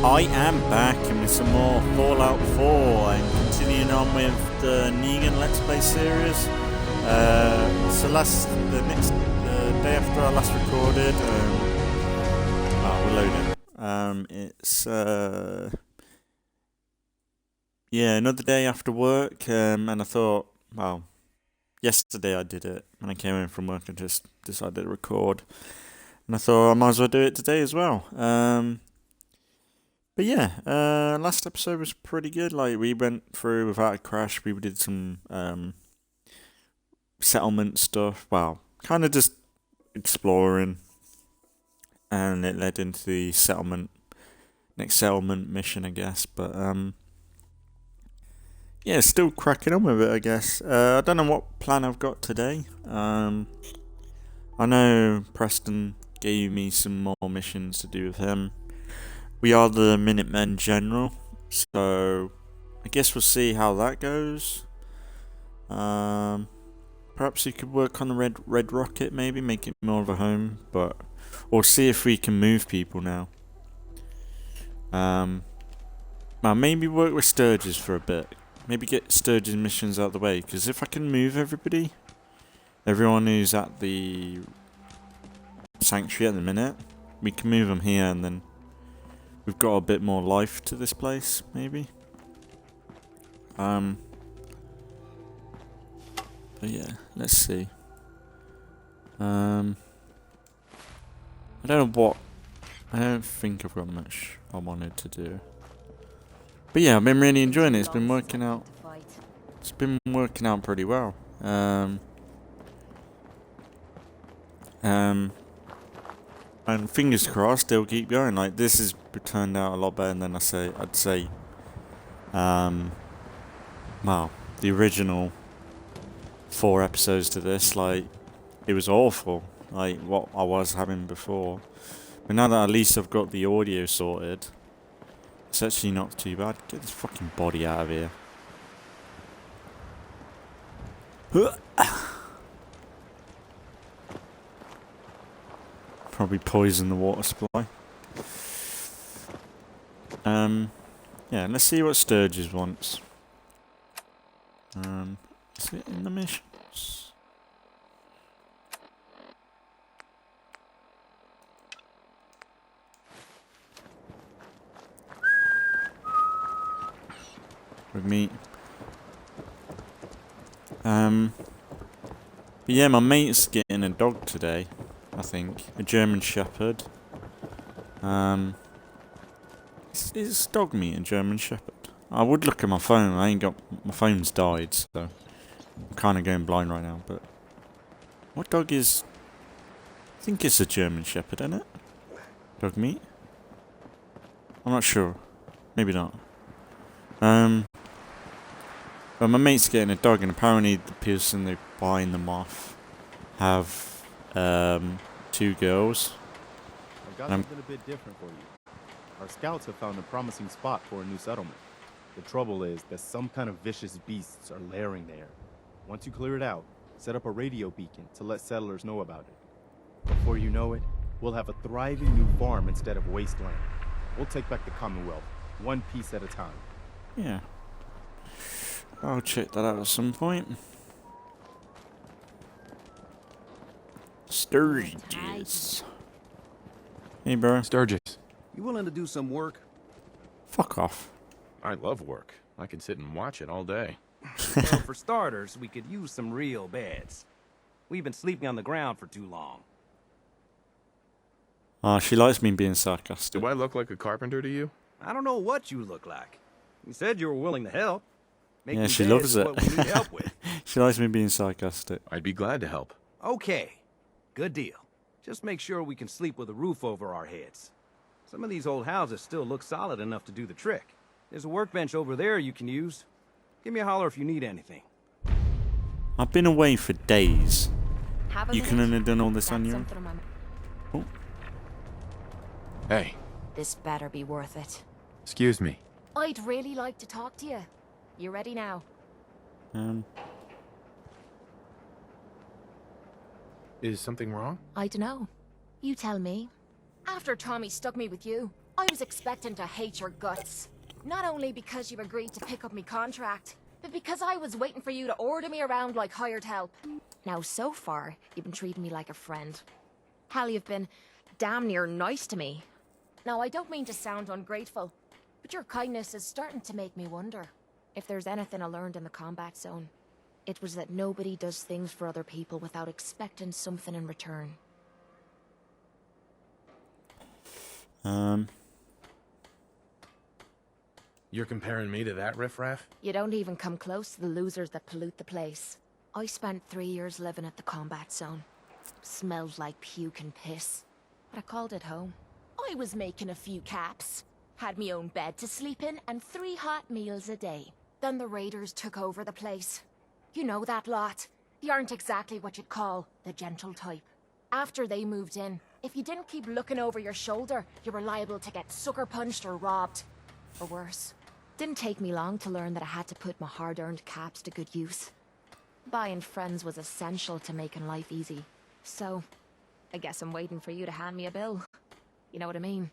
I am back and with some more Fallout 4 and continuing on with the Negan Let's Play series. So the day after I last recorded, we're loading. It's another day after work, and I thought, well, yesterday I did it when I came in from work and just decided to record, and I thought I might as well do it today as well. But yeah, last episode was pretty good. Like, we went through without a crash. We did some settlement stuff. Well, kind of just exploring, and it led into the next settlement mission, I guess. But yeah, still cracking on with it, I guess. I don't know what plan I've got today. I know Preston gave me some more missions to do with him. We are the Minutemen General, so I guess we'll see how that goes. Perhaps you could work on the red rocket, maybe make it more of a home, or see if we can move people now. Well, maybe work with Sturges for a bit. Maybe get Sturges missions out of the way, because if I can move everyone who's at the sanctuary at the minute, we can move them here, and then we've got a bit more life to this place, maybe. But yeah, let's see. I don't think I've got much I wanted to do. But yeah, I've been really enjoying it. It's been working out. It's been working out pretty well. And fingers crossed, they'll keep going. Like, this has turned out a lot better than I'd say. Well, the original 4 episodes to this, like, it was awful. Like, what I was having before. But now that at least I've got the audio sorted, it's actually not too bad. Get this fucking body out of here. Probably poison the water supply. Yeah, let's see what Sturges wants. Is it in the missions? With me. But yeah, my mate's getting a dog today. I think a German Shepherd. Is dog meat a German Shepherd? I would look at my phone. My phone's died, so I'm kind of going blind right now. But what dog is? I think it's a German Shepherd, isn't it? Dog meat. I'm not sure. Maybe not. But my mate's getting a dog, and apparently the person they're buying them off have 2 girls. I've got something a bit different for you. Our scouts have found a promising spot for a new settlement. The trouble is that some kind of vicious beasts are lairing there. Once you clear it out, set up a radio beacon to let settlers know about it. Before you know it, we'll have a thriving new farm instead of wasteland. We'll take back the Commonwealth, one piece at a time. Yeah. I'll check that out at some point. Sturges. Hey, bro. Sturges. You willing to do some work? Fuck off. I love work. I can sit and watch it all day. Well, for starters, we could use some real beds. We've been sleeping on the ground for too long. She likes me being sarcastic. Do I look like a carpenter to you? I don't know what you look like. You said you were willing to help. Yeah, she loves it. What we need help with. She likes me being sarcastic. I'd be glad to help. Okay, good deal. Just make sure we can sleep with a roof over our heads. Some of these old houses still look solid enough to do the trick. There's a workbench over there you can use. Give me a holler if you need anything. I've been away for days. You couldn't have done all this on your own? Oh. Hey. This better be worth it. Excuse me. I'd really like to talk to you. You ready now? Is something wrong? I dunno. You tell me. After Tommy stuck me with you, I was expecting to hate your guts. Not only because you agreed to pick up me contract, but because I was waiting for you to order me around like hired help. Now, so far, you've been treating me like a friend. Hell, you've been damn near nice to me. Now, I don't mean to sound ungrateful, but your kindness is starting to make me wonder. If there's anything I learned in the combat zone, it was that nobody does things for other people without expecting something in return. You're comparing me to that riffraff? You don't even come close to the losers that pollute the place. I spent 3 years living at the combat zone. Smelled like puke and piss, but I called it home. I was making a few caps, had me own bed to sleep in, and 3 hot meals a day. Then the raiders took over the place. You know that lot. They aren't exactly what you'd call the gentle type. After they moved in, if you didn't keep looking over your shoulder, you were liable to get sucker punched or robbed. Or worse. Didn't take me long to learn that I had to put my hard-earned caps to good use. Buying friends was essential to making life easy. So, I guess I'm waiting for you to hand me a bill. You know what I mean?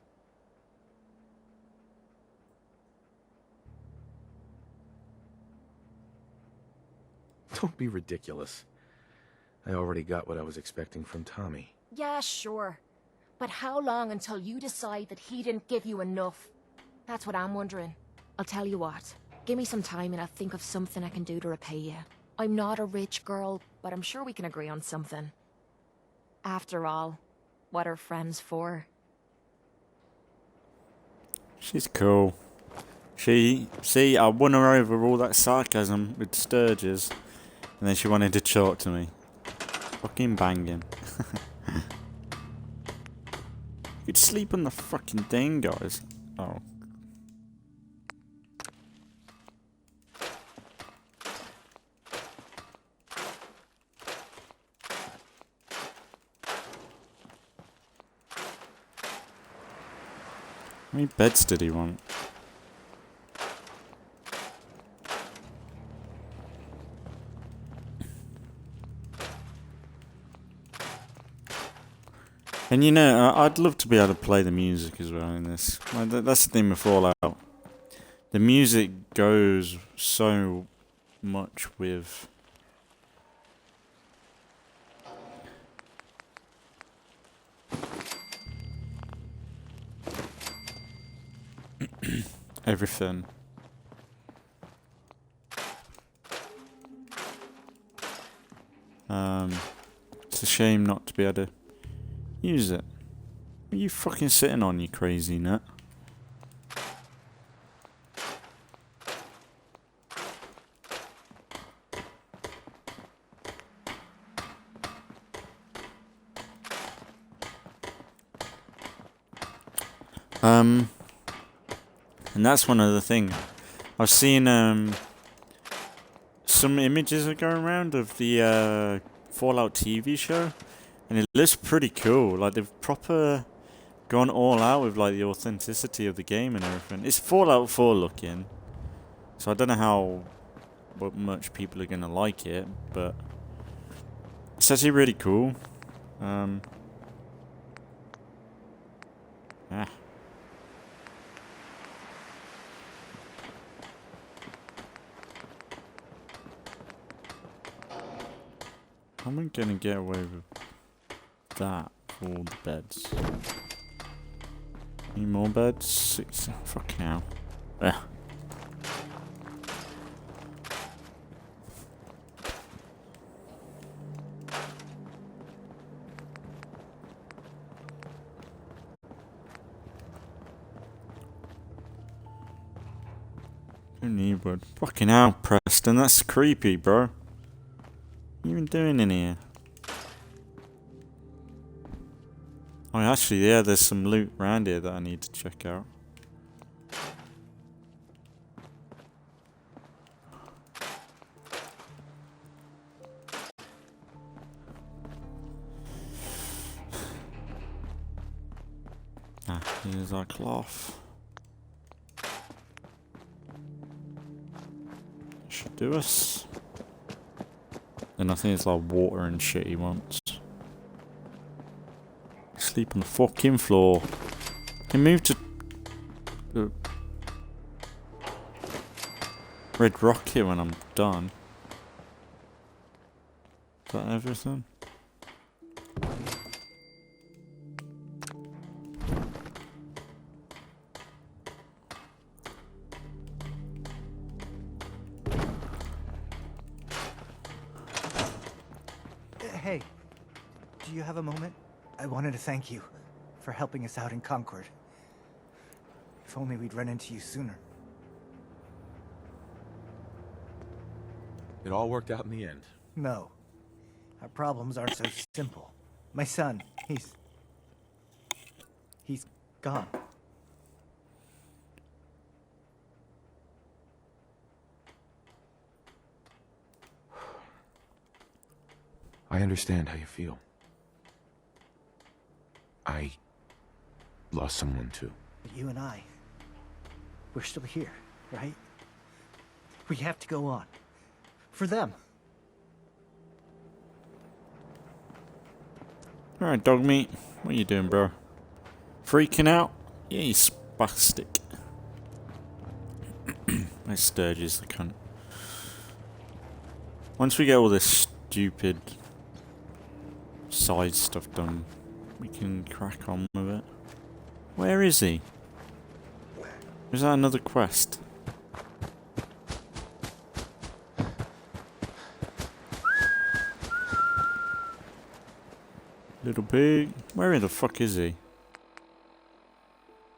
Don't be ridiculous. I already got what I was expecting from Tommy. Yeah, sure. But how long until you decide that he didn't give you enough? That's what I'm wondering. I'll tell you what. Give me some time and I'll think of something I can do to repay you. I'm not a rich girl, but I'm sure we can agree on something. After all, what are friends for? She's cool. See, I won her over all that sarcasm with Sturges, and then she wanted to talk to me. Fucking banging. You could sleep on the fucking thing, guys. Oh. How many beds did he want? And you know, I'd love to be able to play the music as well in this. That's the thing with Fallout. The music goes so much with everything. It's a shame not to be able to use it. What are you fucking sitting on, you crazy nut? And that's one other thing. I've seen some images are going around of the Fallout TV show, and it looks pretty cool. Like they've proper gone all out with like the authenticity of the game and everything. It's Fallout 4 looking, so I don't know how much people are gonna like it, but it's actually really cool. How am I gonna get away with that for all the beds? Any more beds? 6. Fuck now. Yeah. Don't need wood. Fucking hell, Preston, that's creepy, bro. What are you even doing in here? Oh, actually, yeah, there's some loot around here that I need to check out. Ah, here's our cloth. Should do us. And I think it's like water and shit he wants. sleep on the fucking floor. Can move to the red rock here when I'm done. Is that everything? Hey, do you have a moment? I wanted to thank you for helping us out in Concord. If only we'd run into you sooner. It all worked out in the end. No. Our problems aren't so simple. My son, he's gone. I understand how you feel. I lost someone too. But you and I, we're still here, right? We have to go on. For them. Alright, dog meat. What are you doing, bro? Freaking out? Yeah, you spastic. My Sturgis, the cunt. Once we get all this stupid side stuff done, we can crack on with it. Where is he? Is that another quest? Little pig. Where the fuck is he?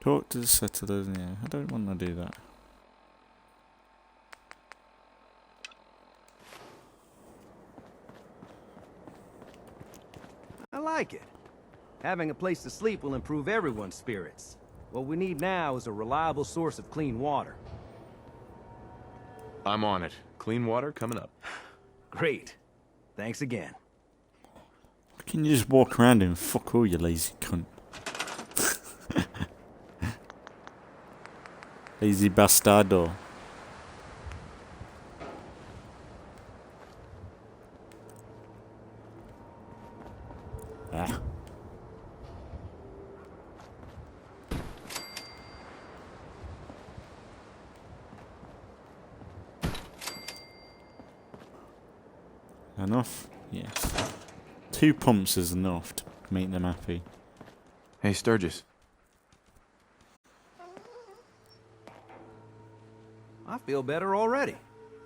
Talk to the settlers. Yeah, I don't want to do that. I like it. Having a place to sleep will improve everyone's spirits. What we need now is a reliable source of clean water. I'm on it. Clean water coming up. Great. Thanks again. Can you just walk around and fuck all, you lazy cunt? Lazy bastardo. Ah. Enough? Yes. 2 pumps is enough to make them happy. Hey, Sturgis. I feel better already,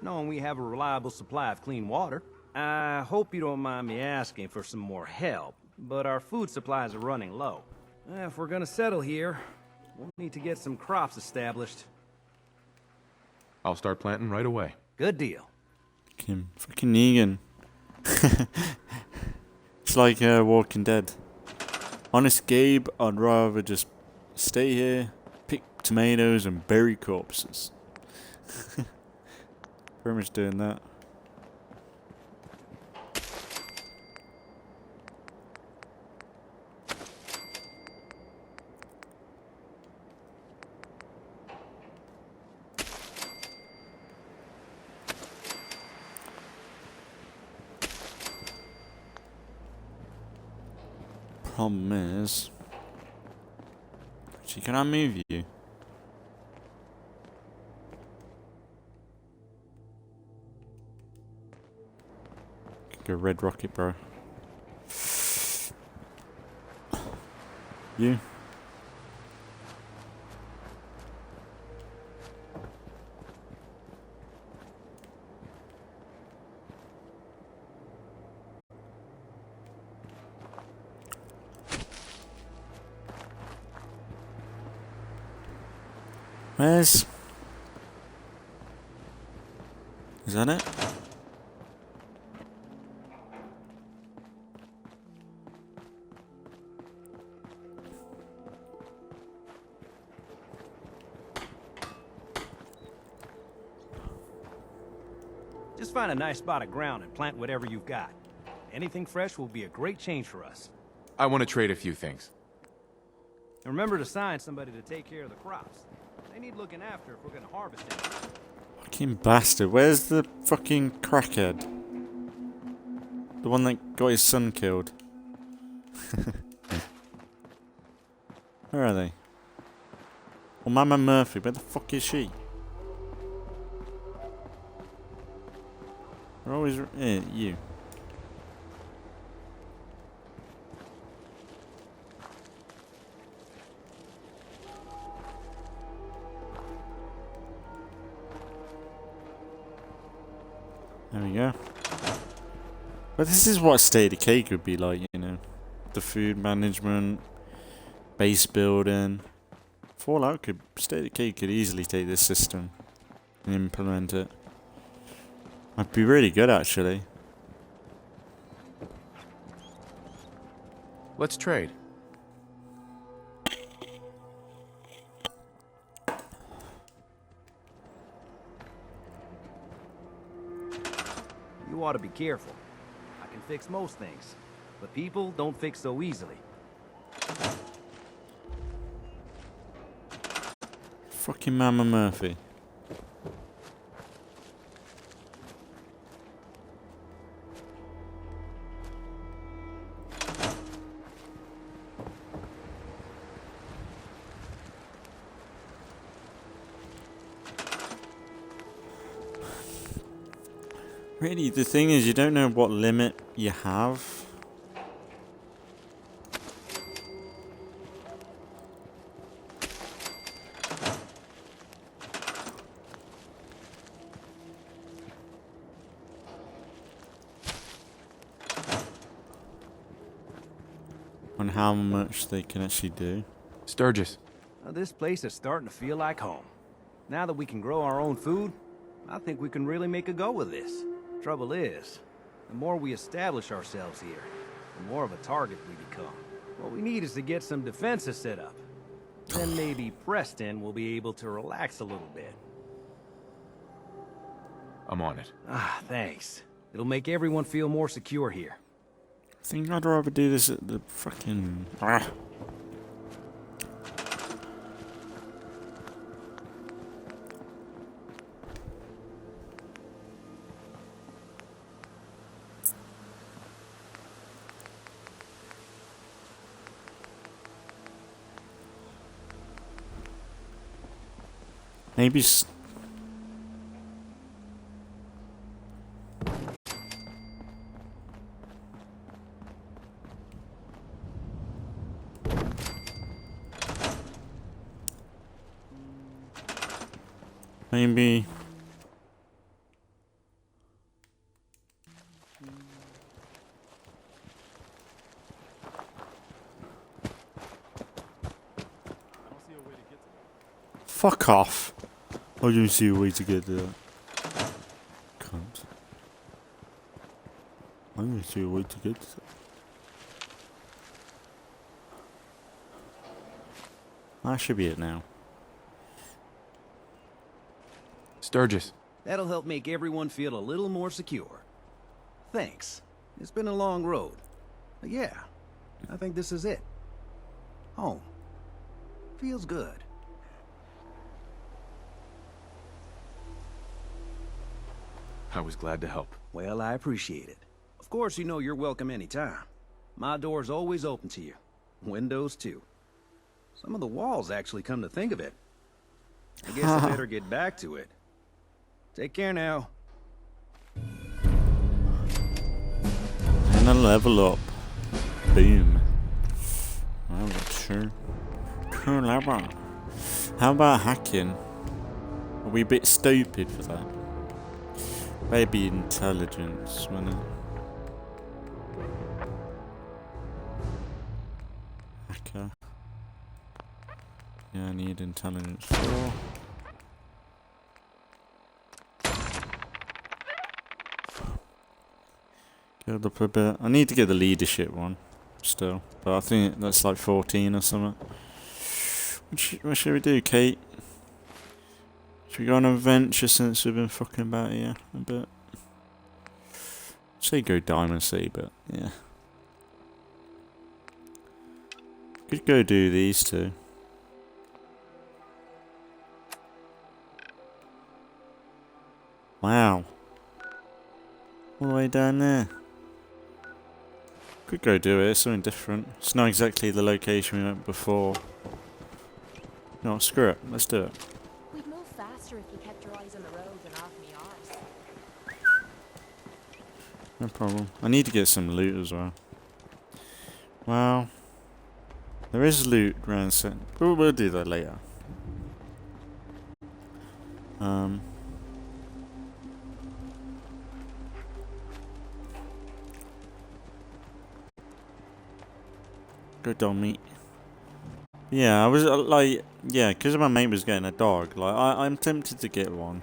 knowing we have a reliable supply of clean water. I hope you don't mind me asking for some more help, but our food supplies are running low. If we're gonna settle here, we'll need to get some crops established. I'll start planting right away. Good deal. Fucking Negan. It's like Walking Dead. Honest Gabe, I'd rather just stay here, pick tomatoes and bury corpses. Pretty much doing that. Problem is, actually, can I move you? Go red rocket, bro. You. Where's... Is that it? Just find a nice spot of ground and plant whatever you've got. Anything fresh will be a great change for us. I want to trade a few things. And remember to assign somebody to take care of the crops. They need looking after if we're gonna harvest anything. Fucking bastard. Where's the fucking crackhead? The one that got his son killed. Where are they? Well, Mama Murphy, where the fuck is she? They're always... you. There we go. But this is what State of Decay could be like, you know. The food management, base building. Fallout could... State of Decay could easily take this system and implement it. I'd be really good, actually. Let's trade. You ought to be careful. I can fix most things, but people don't fix so easily. Fucking Mama Murphy. Really, the thing is, you don't know what limit you have. On how much they can actually do. Sturgis. Now, this place is starting to feel like home. Now that we can grow our own food, I think we can really make a go with this. Trouble is, the more we establish ourselves here, the more of a target we become. What we need is to get some defenses set up. Then maybe Preston will be able to relax a little bit. I'm on it. Ah, thanks. It'll make everyone feel more secure here. I think I'd rather do this at the fucking... Maybe... Maybe... Fuck off. I don't see a way to get there. Cunt. I don't see a way to get there. That should be it now. Sturgis. That'll help make everyone feel a little more secure. Thanks. It's been a long road. But yeah, I think this is it. Home. Feels good. I was glad to help. Well, I appreciate it. Of course, you know you're welcome anytime. My door's always open to you. Windows, too. Some of the walls, actually, come to think of it. I guess I better get back to it. Take care now. And a level up. Boom. Well, sure. Cool level. How about hacking? Are we a bit stupid for that? Maybe intelligence, wouldn't it? Hacker. Yeah, I need intelligence 4. Build up a bit. I need to get the leadership one still, but I think that's like 14 or something. What should we do, Kate? Should we go on an adventure since we've been fucking about here a bit? Say go Diamond Sea, but yeah. Could go do these two. Wow. All the way down there. Could go do it, something different. It's not exactly the location we went before. No, screw it. Let's do it. We'd move faster if you kept your eyes on the road and off me arse. No problem. I need to get some loot as well. Well, there is loot around set. We'll do that later. Good dog meat. Yeah, I was like, yeah, because my mate was getting a dog. Like, I'm tempted to get one.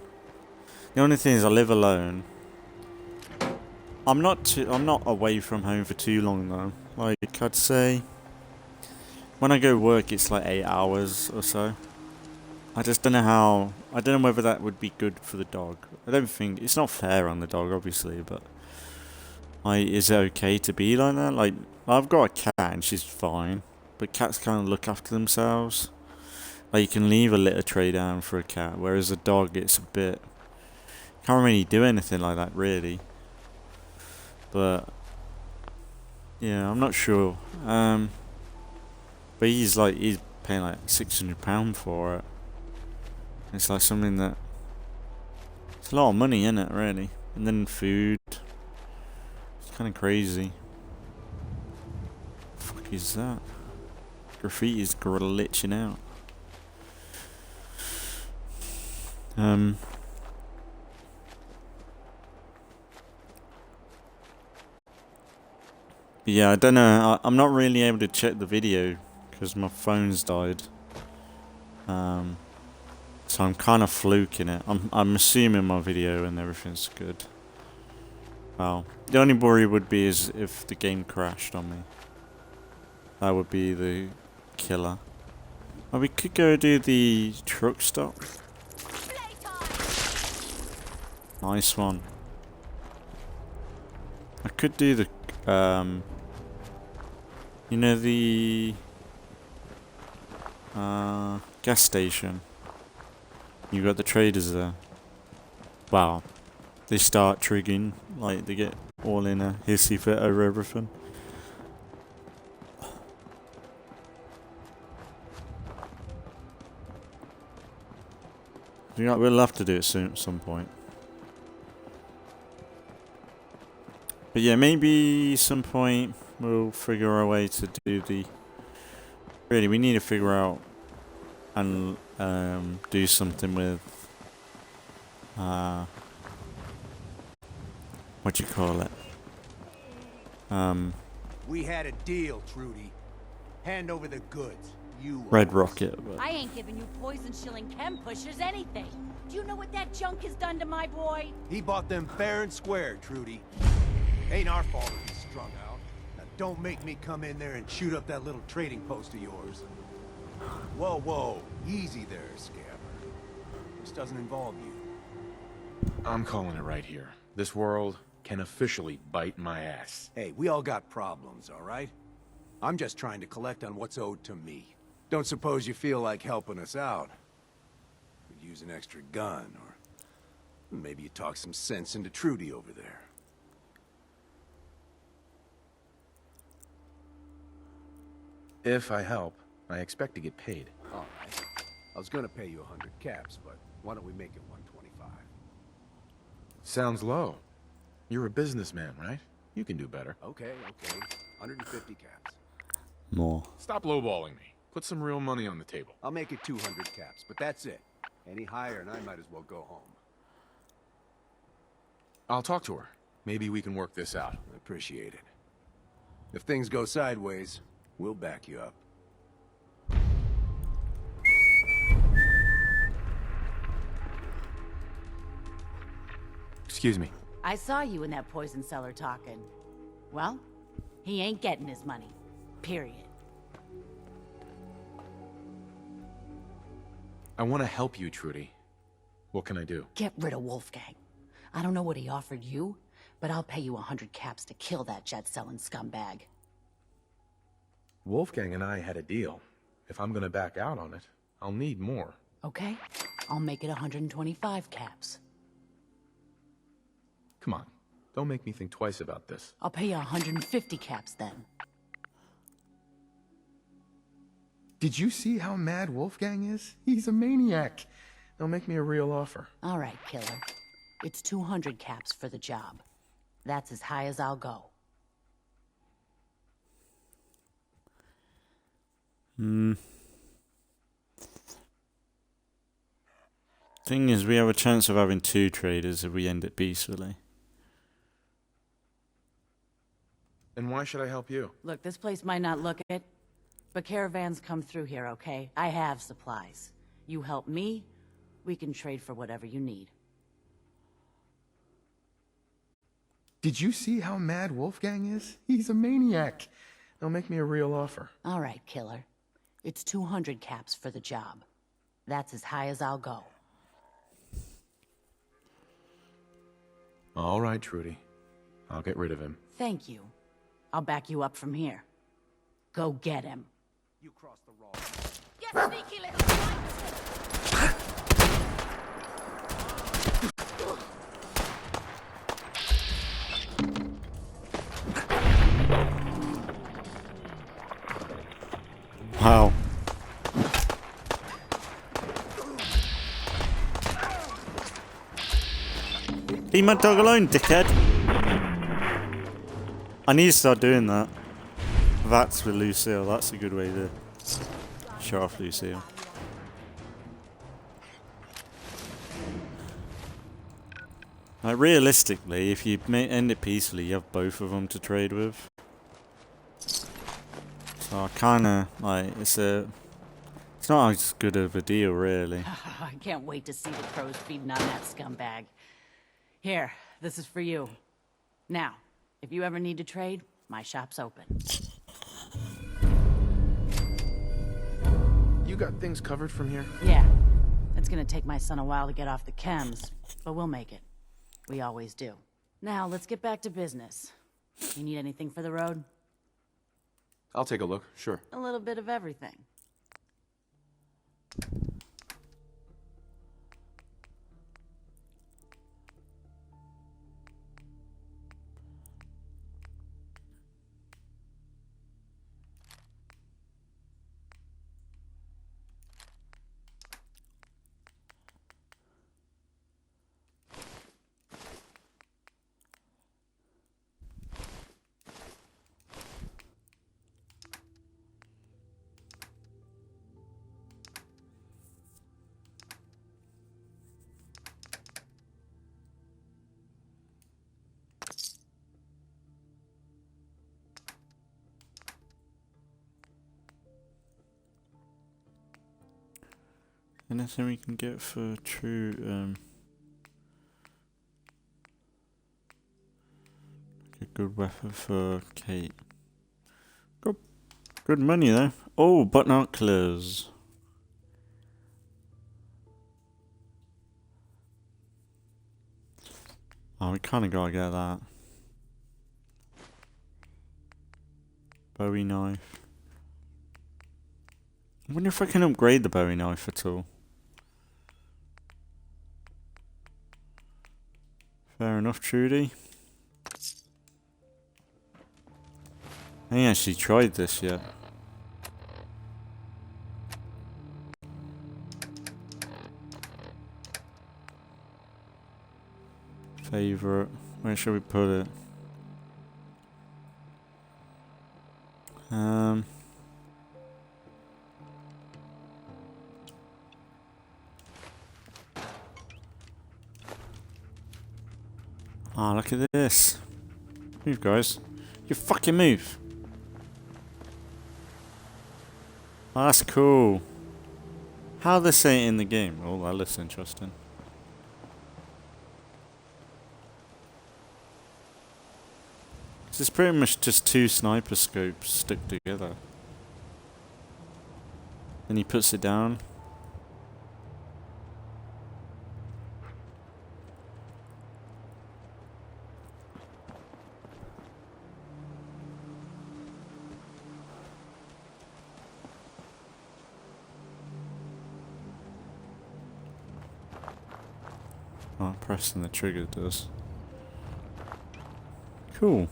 The only thing is, I live alone. I'm not away from home for too long though. Like, I'd say when I go work, it's like 8 hours or so. I just don't know how. I don't know whether that would be good for the dog. I don't think it's not fair on the dog, obviously, but is it okay to be like that? Like, I've got a cat and she's fine, but cats kind of look after themselves. Like, you can leave a litter tray down for a cat, whereas a dog, it's a bit. Can't really do anything like that, really. But yeah, I'm not sure. But he's paying like £600 for it. It's like something that it's a lot of money, isn't it? Really, and then food. It's kind of crazy. What the fuck is that? Graffiti's glitching out. But yeah, I don't know. I'm not really able to check the video because my phone's died. So I'm kind of fluking it. I'm assuming my video and everything's good. Well, the only worry would be is if the game crashed on me. That would be the killer. Well, we could go do the truck stop. Nice one. I could do the you know, the gas station. You got the traders there. Wow. They start triggering, like they get all in a hissy fit over everything. Yeah, we'll have to do it soon at some point. But yeah, maybe some point we'll figure our way to do the. Really, we need to figure out and do something with what do you call it? We had a deal, Trudy. Hand over the goods. You Red Rocket. But I ain't giving you poison shilling chem pushers anything. Do you know what that junk has done to my boy? He bought them fair and square, Trudy. Ain't our fault if he's strung out. Now don't make me come in there and shoot up that little trading post of yours. Whoa, whoa. Easy there, scammer. This doesn't involve you. I'm calling it right here. This world can officially bite my ass. Hey, we all got problems, all right? I'm just trying to collect on what's owed to me. Don't suppose you feel like helping us out? Could use an extra gun, or maybe you talk some sense into Trudy over there. If I help, I expect to get paid. All right. I was gonna pay you 100 caps, but why don't we make it 125? Sounds low. You're a businessman, right? You can do better. Okay, okay. 150 caps. more. Stop lowballing me. Put some real money on the table. I'll make it 200 caps, but that's it. Any higher and I might as well go home. I'll talk to her. Maybe we can work this out. Appreciate it. If things go sideways, we'll back you up. Excuse me. I saw you in that poison cellar talking. Well, he ain't getting his money. Period. I want to help you, Trudy. What can I do? Get rid of Wolfgang. I don't know what he offered you, but I'll pay you 100 caps to kill that jet-selling scumbag. Wolfgang and I had a deal. If I'm gonna back out on it, I'll need more. Okay? I'll make it 125 caps. Come on. Don't make me think twice about this. I'll pay you 150 caps then. Did you see how mad Wolfgang is? He's a maniac. They'll make me a real offer. All right, killer. It's 200 caps for the job. That's as high as I'll go. Thing is, we have a chance of having 2 traders if we end it peacefully. And why should I help you? Look, this place might not look it, but caravans come through here, okay? I have supplies. You help me, we can trade for whatever you need. Did you see how mad Wolfgang is? He's a maniac. They'll make me a real offer. All right, killer. It's 200 caps for the job. That's as high as I'll go. All right, Trudy. I'll get rid of him. Thank you. I'll back you up from here. Go get him. You crossed the wrong. Get sneaky little swine. Wow. Leave my dog alone, dickhead. I need to start doing that. That's with Lucille. That's a good way to show off Lucille. Like, realistically, if you end it peacefully, you have both of them to trade with. So I kinda, like, it's not as good of a deal, really. I can't wait to see the crows feeding on that scumbag. Here, this is for you. Now, if you ever need to trade, my shop's open. You got things covered from here? Yeah. It's gonna take my son a while to get off the chems, but we'll make it. We always do. Now, let's get back to business. You need anything for the road? I'll take a look, sure. A little bit of everything. Anything we can get for true, a good weapon for Kate. Good money though. Oh, binoculars. Oh, we kinda gotta get that. Bowie knife. I wonder if I can upgrade the Bowie knife at all. Fair enough, Trudy. I ain't actually tried this yet. Favorite. Where should we put it? Ah, look at this. Move, guys. You fucking move. Oh, that's cool. How they say it in the game? Oh, that looks interesting. This is pretty much just 2 sniper scopes stuck together. Then he puts it down. Oh, pressing the trigger does. Cool.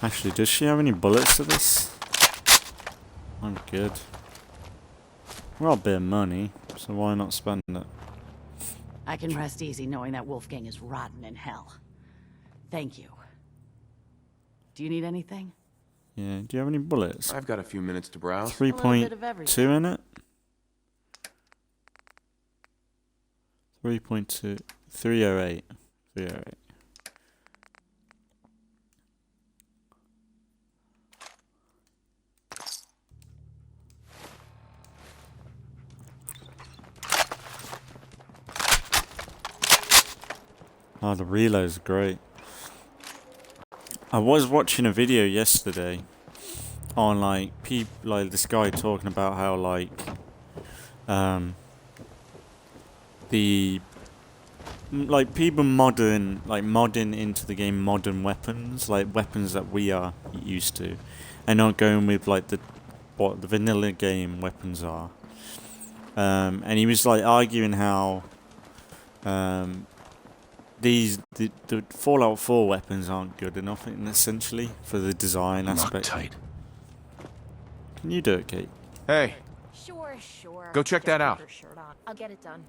Actually, does she have any bullets to this? I'm good. We're all a bit of money, so why not spend it? I can rest easy knowing that Wolfgang is rotten in hell. Thank you. Do you need anything? Yeah, do you have any bullets? I've got a few minutes to browse. 3.2 in it? 3.2. 308. 308. Oh, the reload's great. I was watching a video yesterday on like this guy talking about how like people modding into the game modern weapons, like weapons that we are used to, and not going with like what the vanilla game weapons are. And he was like arguing how the Fallout 4 weapons aren't good enough, essentially, for the design aspect. Tight. Can you do it, Kate? Hey, Sure. go check that out. Put your shirt on. I'll get it done.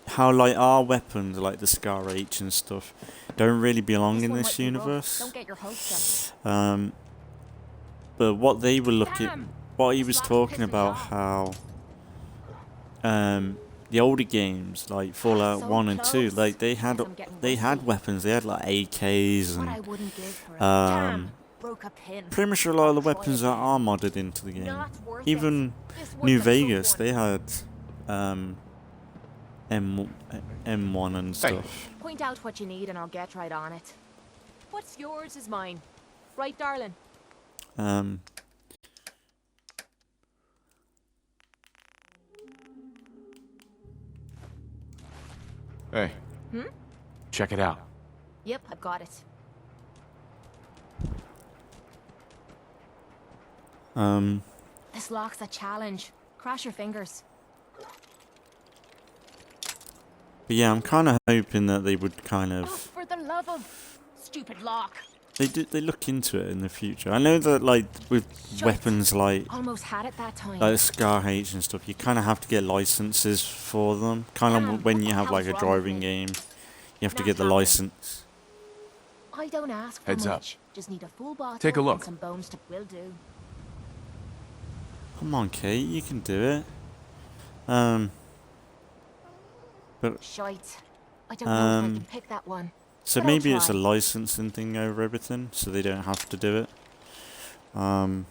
How our weapons, like the Scar H and stuff, don't really belong in this universe. Don't get your hopes up. But what they were looking, Damn! what he was Slash talking pissed me about, off. how the older games like Fallout So 1 and 2, close. like they I'm had getting weapons. They had like AKs What I and wouldn't give for it. Damn! Broke a pin. pretty much a lot of the I'll try weapons that again. are modded into the game. Not worth Even it. This New one's a good Vegas, one. they had M1 and stuff. Point out what you need and I'll get right on it. What's yours is mine. Right, darling? Hey. Check it out. Yep, I've got it. This lock's a challenge. Cross your fingers. But yeah, I'm kind of hoping that they would kind Oh, of for the love of stupid lock. they look into it in the future. I know that like with Shite. weapons like Almost had it that time. Scar H and stuff, you kind of have to get licenses for them. Kind Damn, of when what you the have like a hell's wrong with driving me? game, you have to Not get the happening. license. I don't ask for Heads up. much. Just need a full bottle Take a look. and some bones to will do. Come on, Kate, you can do it. But Shite. I don't know if I Um, can pick that one. so But I'll maybe it's a try. licensing thing over everything, so they don't have to do it. But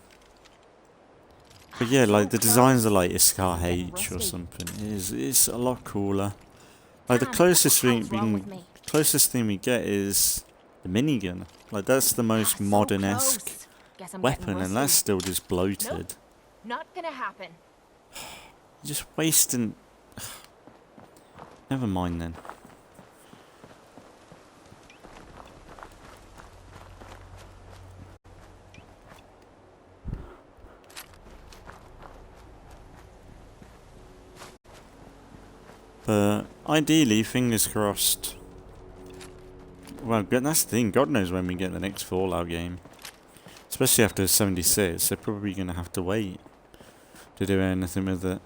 yeah, like the designs are like a Scar H or something. It's a lot cooler. Like the Damn, what closest the hell's wrong with me? we get is the minigun. Like that's the most So modern-esque close. Guess I'm getting weapon, and rusty. that's still just bloated. Nope. Not gonna happen. You're just wasting. Never mind then. But ideally, fingers crossed. Well, that's the thing. God knows when we get the next Fallout game. Especially after 76, they're probably going to have to wait to do anything with it.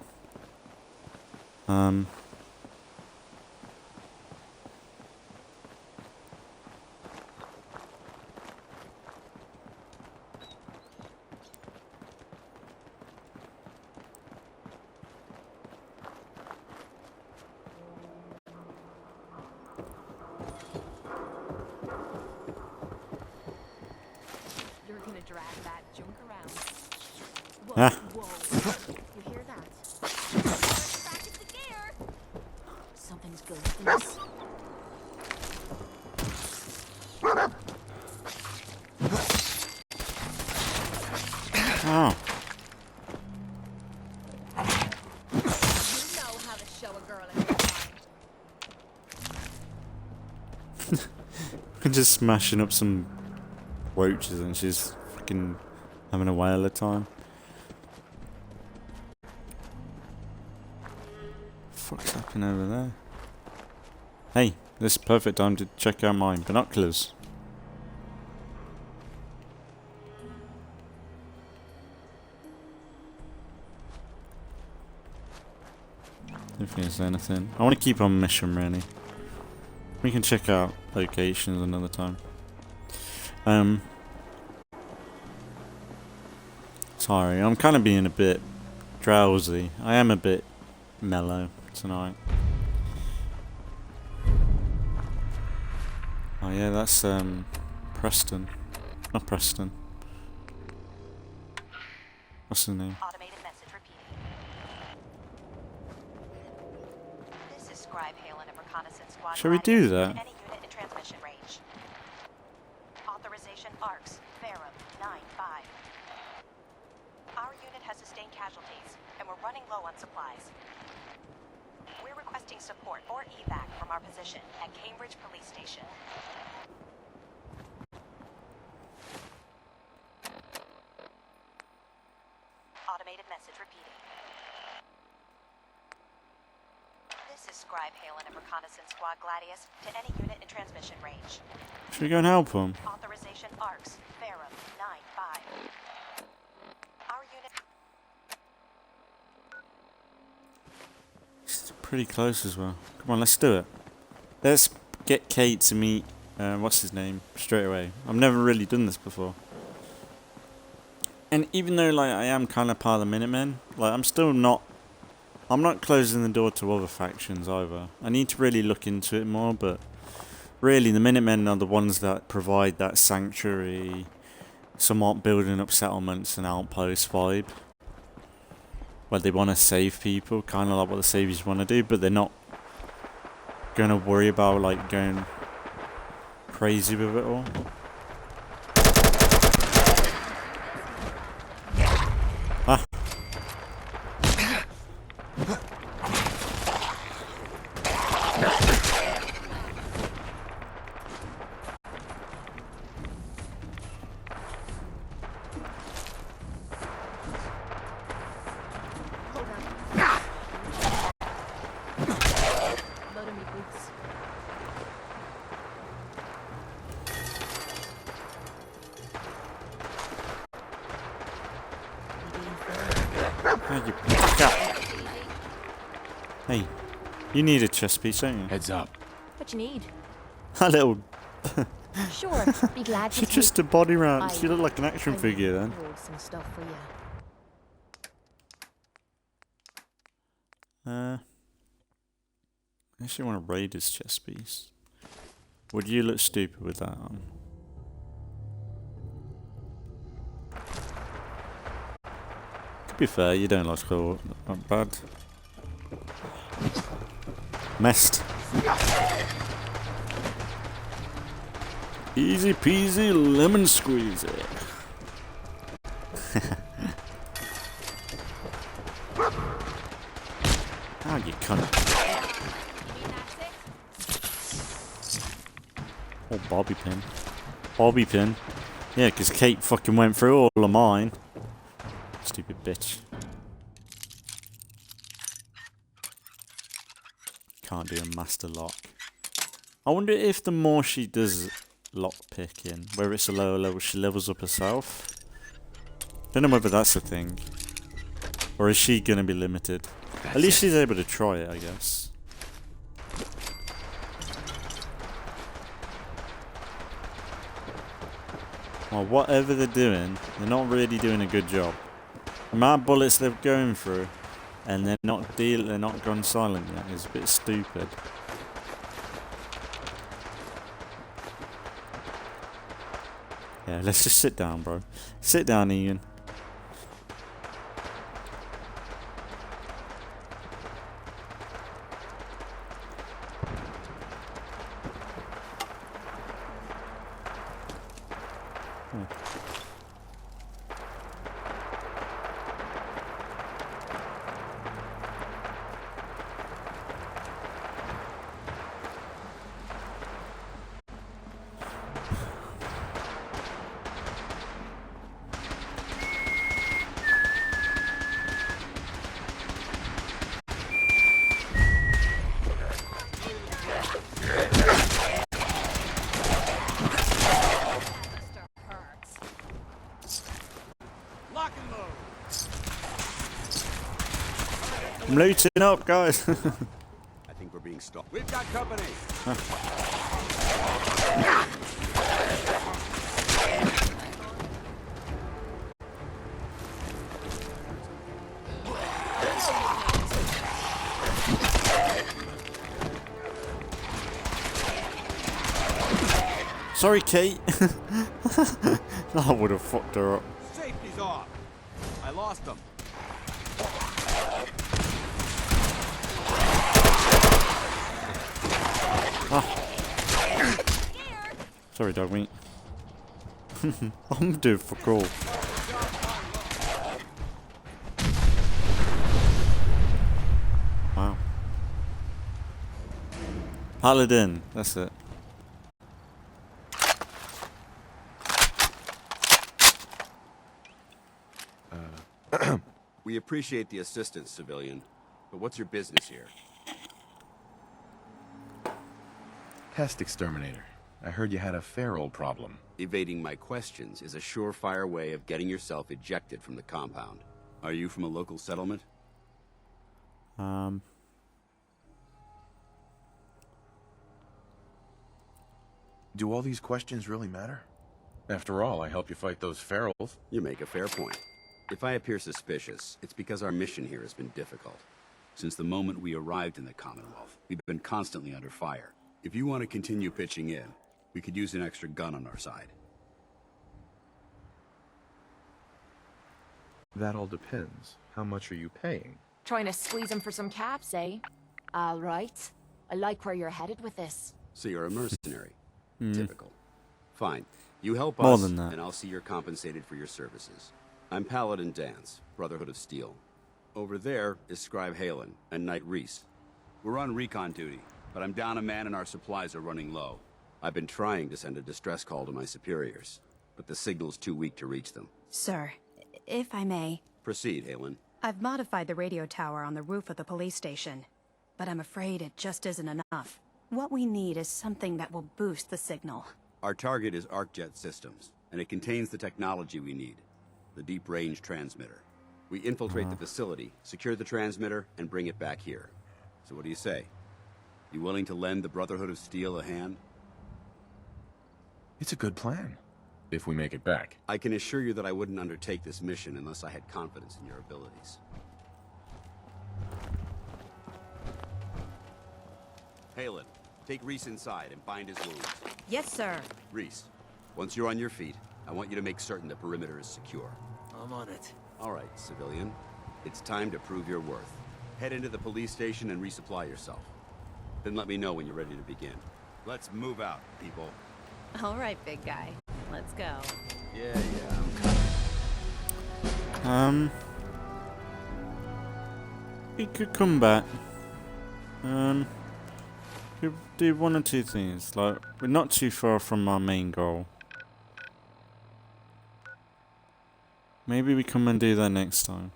You're gonna drag that junk around. Whoa, Ah. whoa. You hear that? Back into gear. Something's ghosting us. Oh. You know how to show a girl in her mind. We're just smashing up some roaches and she's fucking having a whale of a time. Fuck's happening over there? Hey, This is perfect time to check out my binoculars. If there's anything. I want to keep on mission really. We can check out locations another time. Sorry, I'm kind of being a bit drowsy. I am a bit mellow tonight. Oh yeah, that's Preston. Not Preston. What's his name? Automated message repeating. This is Scribe Halen of Reconnaissance Squad. Shall we do that? Any unit in transmission range. Authorization ARCS, Verum 9-5. Our unit has sustained casualties, and we're running low on supplies. We're requesting support or evac from our position at Cambridge Police Station. Automated message repeating. This is Scribe Halen of Reconnaissance Squad Gladius to any unit in transmission range. Should we go and help him? Authorization ARCS, Verum 9-5. Our unit... It's pretty close as well. Come on, let's do it. Let's get Kate to meet, what's his name, straight away. I've never really done this before. And even though, like, I am kind of part of the Minutemen, like, I'm not closing the door to other factions either. I need to really look into it more, but really the Minutemen are the ones that provide that sanctuary, somewhat building up settlements and outpost vibe. Where they want to save people, kind of like what the Saviors want to do, but they're not going to worry about, like, going crazy with it all. Ah. Hey, you need a chest piece, don't you? Heads up. What you need? A little. Sure, be glad to She's just a body round. She I- looked like an action I figure then. hold some stuff for you. I actually want to raid his chest piece. Would you look stupid with that on? To be fair, you don't look cool. Not bad. Messed. Easy peasy lemon squeezy. Oh, you cunt. Oh, bobby pin. Bobby pin. Yeah, because Kate fucking went through all of mine. Stupid bitch. Can't do a master lock. I wonder if the more she does lock picking, whether it's a lower level, she levels up herself. Don't know whether that's a thing. Or is she gonna be limited? At least she's able to try it, I guess. Well, whatever they're doing, they're not really doing a good job. The amount of bullets they're going through, and they're not gone silent yet, is a bit stupid. Yeah, let's just sit down, bro. Sit down, Ian. I'm looting up, guys. I think we're being stalked. We've got company. Sorry, Kate. I would have fucked her up. Safety's off. I lost them. Sorry, dog meat. I'm due for call. Wow. Paladin, that's it. We appreciate the assistance, civilian. But what's your business here? Pest exterminator. I heard you had a feral problem. Evading my questions is a surefire way of getting yourself ejected from the compound. Are you from a local settlement? Do all these questions really matter? After all, I help you fight those ferals. You make a fair point. If I appear suspicious, it's because our mission here has been difficult. Since the moment we arrived in the Commonwealth, we've been constantly under fire. If you want to continue pitching in, we could use an extra gun on our side. That all depends. How much are you paying? Trying to squeeze him for some caps, eh? All right. I like where you're headed with this. So you're a mercenary. Typical. Fine. You help More us, than that. and I'll see you're compensated for your services. I'm Paladin Danse, Brotherhood of Steel. Over there is Scribe Halen and Knight Reese. We're on recon duty, but I'm down a man and our supplies are running low. I've been trying to send a distress call to my superiors, but the signal's too weak to reach them. Sir, if I may, Proceed, Halen. I've modified the radio tower on the roof of the police station, but I'm afraid it just isn't enough. What we need is something that will boost the signal. Our target is ArcJet Systems, and it contains the technology we need. The deep-range transmitter. We infiltrate the facility, secure the transmitter, and bring it back here. So what do you say? You willing to lend the Brotherhood of Steel a hand? It's a good plan. If we make it back. I can assure you that I wouldn't undertake this mission unless I had confidence in your abilities. Halen, take Reese inside and bind his wounds. Yes, sir. Reese, once you're on your feet, I want you to make certain the perimeter is secure. I'm on it. All right, civilian. It's time to prove your worth. Head into the police station and resupply yourself. Then let me know when you're ready to begin. Let's move out, people. All right, big guy. Let's go. Yeah, I'm coming. He could come back. Could do one or two things. Like, we're not too far from our main goal. Maybe we come and do that next time.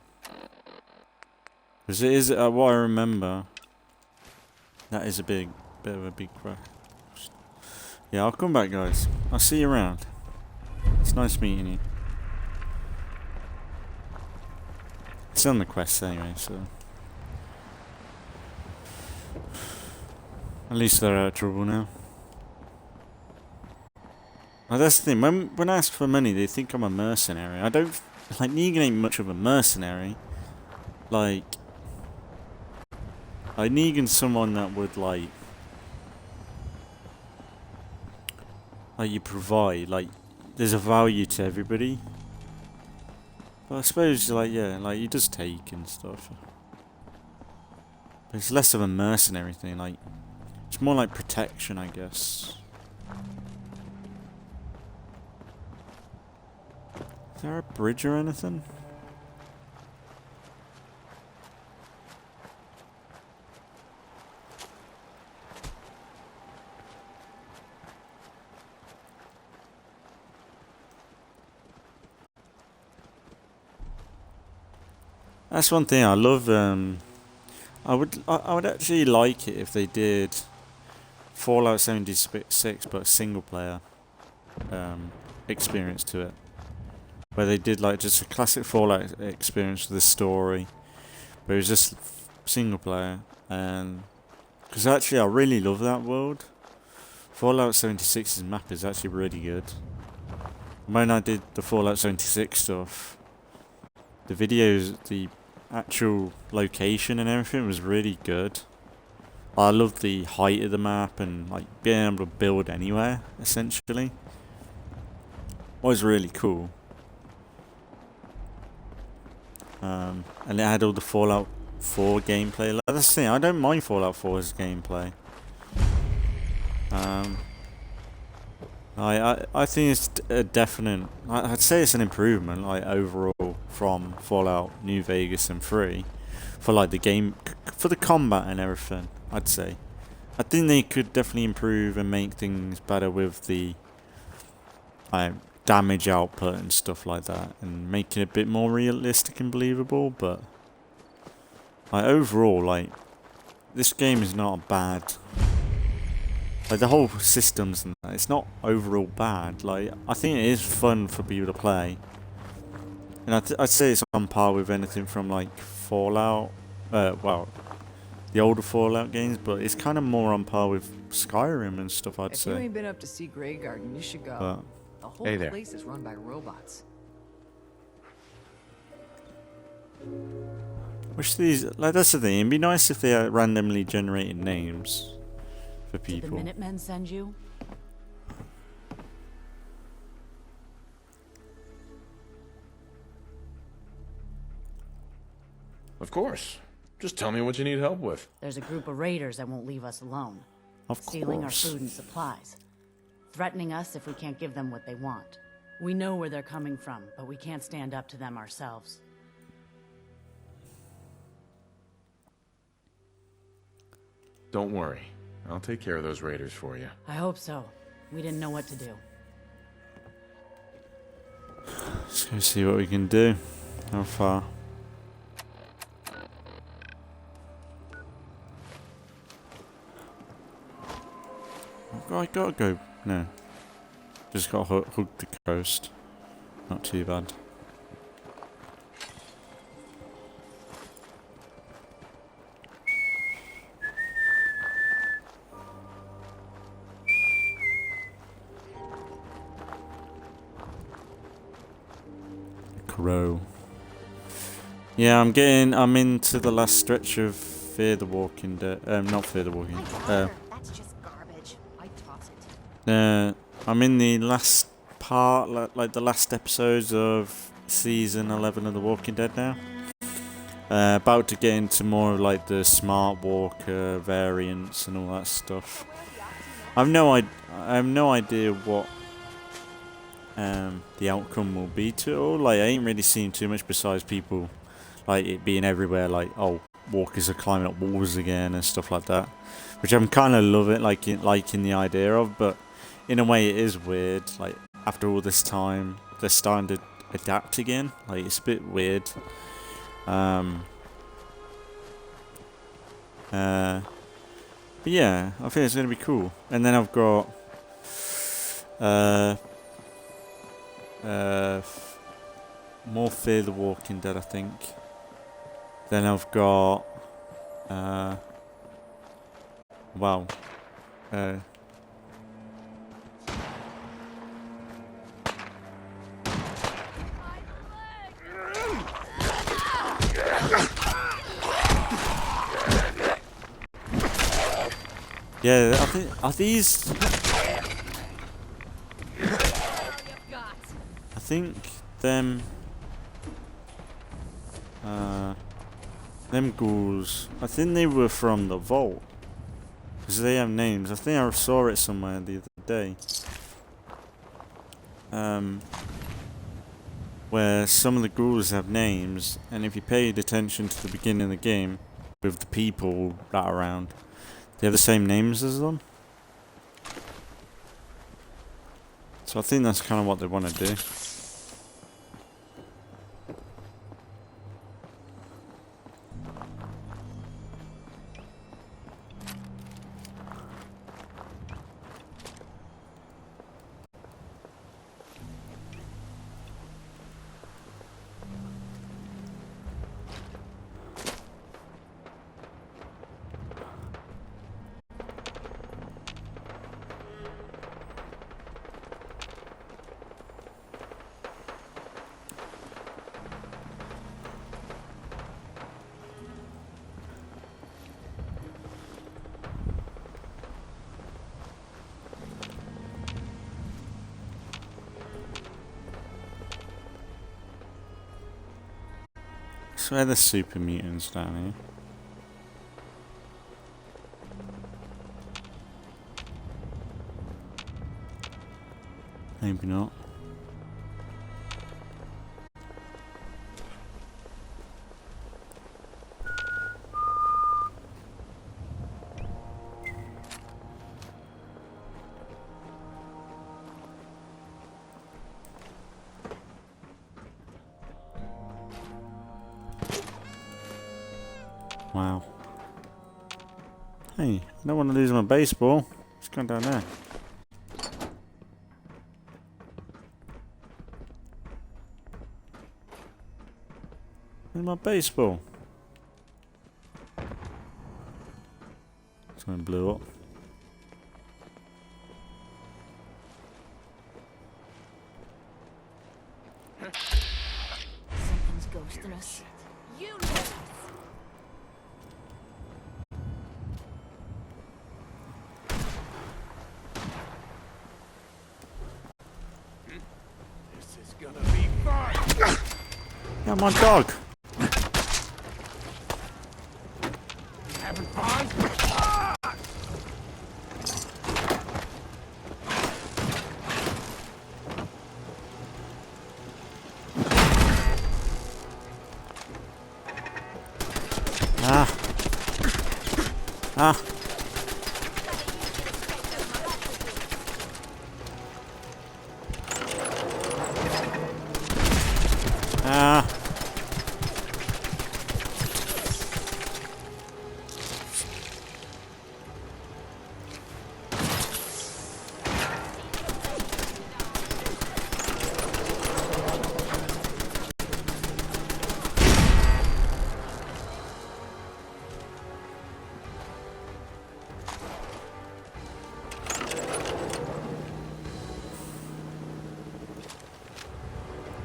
Because it is, what I remember, that is a bit of a big crash. Yeah, I'll come back, guys. I'll see you around. It's nice meeting you. It's on the quest anyway, so. At least they're out of trouble now. Well, that's the thing. When I ask for money, they think I'm a mercenary. I don't. Like, Negan ain't much of a mercenary. Like Negan's someone that would, like you provide. Like, there's a value to everybody. But I suppose, like, yeah, like, he does take and stuff. But it's less of a mercenary thing. Like, it's more like protection, I guess. Is there a bridge or anything? That's one thing I love. I would actually like it if they did Fallout 76, but a single player experience to it, where they did like just a classic Fallout experience with the story, but it was just single player, and because actually I really love that world. Fallout 76's map is actually really good. When I did the Fallout 76 stuff, the videos, the actual location and everything was really good. I love the height of the map and like being able to build anywhere, essentially. Was really cool. And it had all the Fallout 4 gameplay. Like, that's the thing, I don't mind Fallout 4's gameplay. I think it's a definite. I'd say it's an improvement, like overall, from Fallout New Vegas and 3, for like the game, for the combat and everything. I'd say. I think they could definitely improve and make things better with the damage output and stuff like that, and make it a bit more realistic and believable. But overall, like, this game is not bad. Like, the whole systems and that, it's not overall bad. Like, I think it is fun for people to play. And I'd say it's on par with anything from, like, Fallout. Well, the older Fallout games, but it's kind of more on par with Skyrim and stuff, I'd say. If you ain't been up to see Grey Garden, you should go. But, the whole hey there. place is run by robots. wish these, like, that's the thing, it'd be nice if they randomly generated names for people. Did the Minutemen send you? Of course. Just tell me what you need help with. There's a group of raiders that won't leave us alone. Of Stealing our course. food and supplies. Threatening us if we can't give them what they want. We know where they're coming from, but we can't stand up to them ourselves. Don't worry. I'll take care of those raiders for you. I hope so. We didn't know what to do. Let's go see what we can do. How far? I gotta go. No. Just gotta hook the coast. Not too bad. Crow. Yeah, I'm into the last stretch of Fear the Walking Dead. Not Fear the Walking Dead. That's just garbage. I toss it. I'm in the last part, like the last episodes of season 11 of The Walking Dead now. About to get into more of like the Smart Walker variants and all that stuff. I have no idea what the outcome will be to it all. Like, I ain't really seen too much besides people like it being everywhere, like, oh, walkers are climbing up walls again and stuff like that, which I'm kind of loving, liking the idea of, but in a way it is weird. Like, after all this time, they're starting to adapt again. Like, it's a bit weird. But yeah, I think it's gonna be cool. And then I've got more Fear the Walking Dead, I think. Then I've got wow. Yeah, I think are these? I think them ghouls, I think they were from the vault, because they have names. I think I saw it somewhere the other day, where some of the ghouls have names, and if you paid attention to the beginning of the game with the people that are around, they have the same names as them. So I think that's kind of what they want to do. swear there's super mutants down here. Maybe not. Wow. Hey, I don't want to lose my baseball. It's gone down there. Where's my baseball? Something blew up. Something's ghosting us. You know it. This is gonna be fun. Yeah, my dog. Having fun? Ah. Ah. Ah.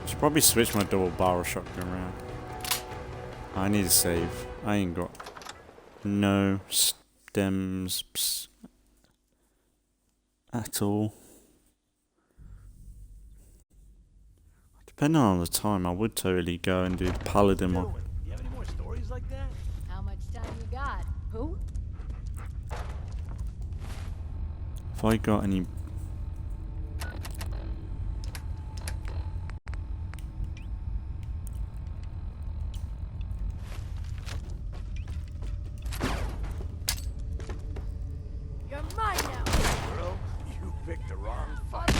Should probably switch my double barrel shotgun around. I need to save. I ain't got no stems at all. Depending on the time, I would totally go and do the Paladin one. You have any more stories like that? How much time you got? Who? If I got any. You're mine now. Bro, you picked the wrong fight.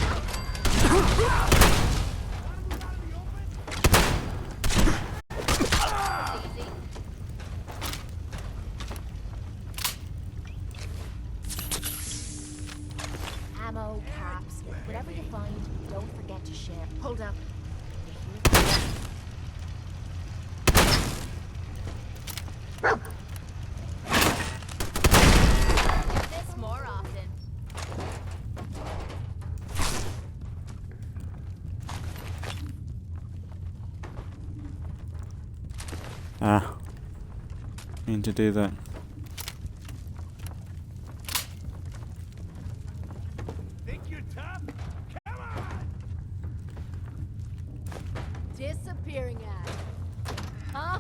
Ammo, caps, whatever you find, don't forget to share. Hold up. This more often. Ah. Need to do that. Think you're tough? Come on! Disappearing act. Huh?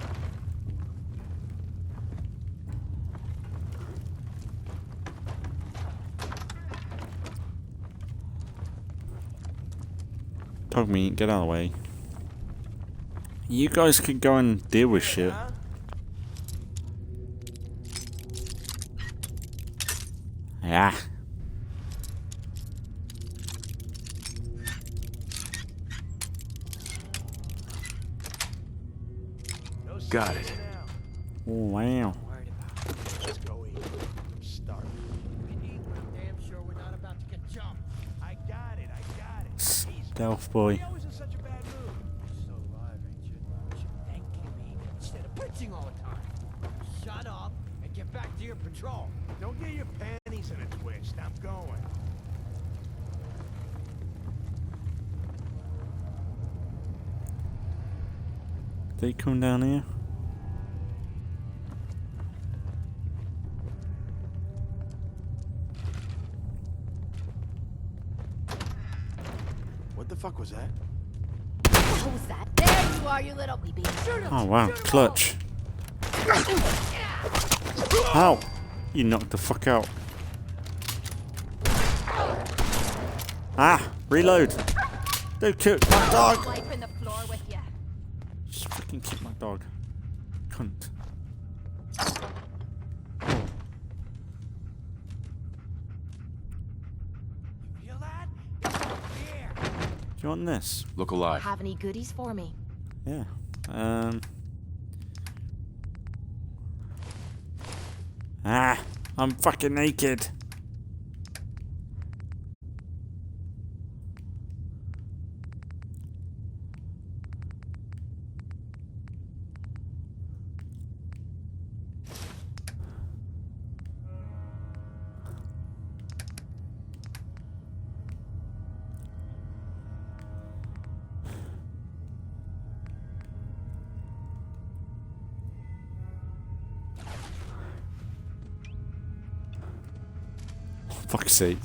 Dog meat, get out of the way. You guys could go and deal with shit. Yeah. Got it. Oh, wow. Let's go eat. I'm starving. We eat, but I'm damn sure we're not about to get jumped. I got it. Stealth boy. You're always in such a bad mood. You're so alive, ain't you? You should thank me instead of bitching all the time. Shut up and get back to your patrol. Don't get your panties in a twist. I'm going. They come down here. What the fuck was that? was that? There you are, you little... We being... Oh wow, clutch. Ow! You knocked the fuck out. Ah! Reload! Don't kill my dog! Wiping the floor with you. Just fucking kick my dog. Cunt. Feel that? Here. Do you want this? Look alive. Have any goodies for me? Yeah. Ah! I'm fucking naked. Fuck's sake.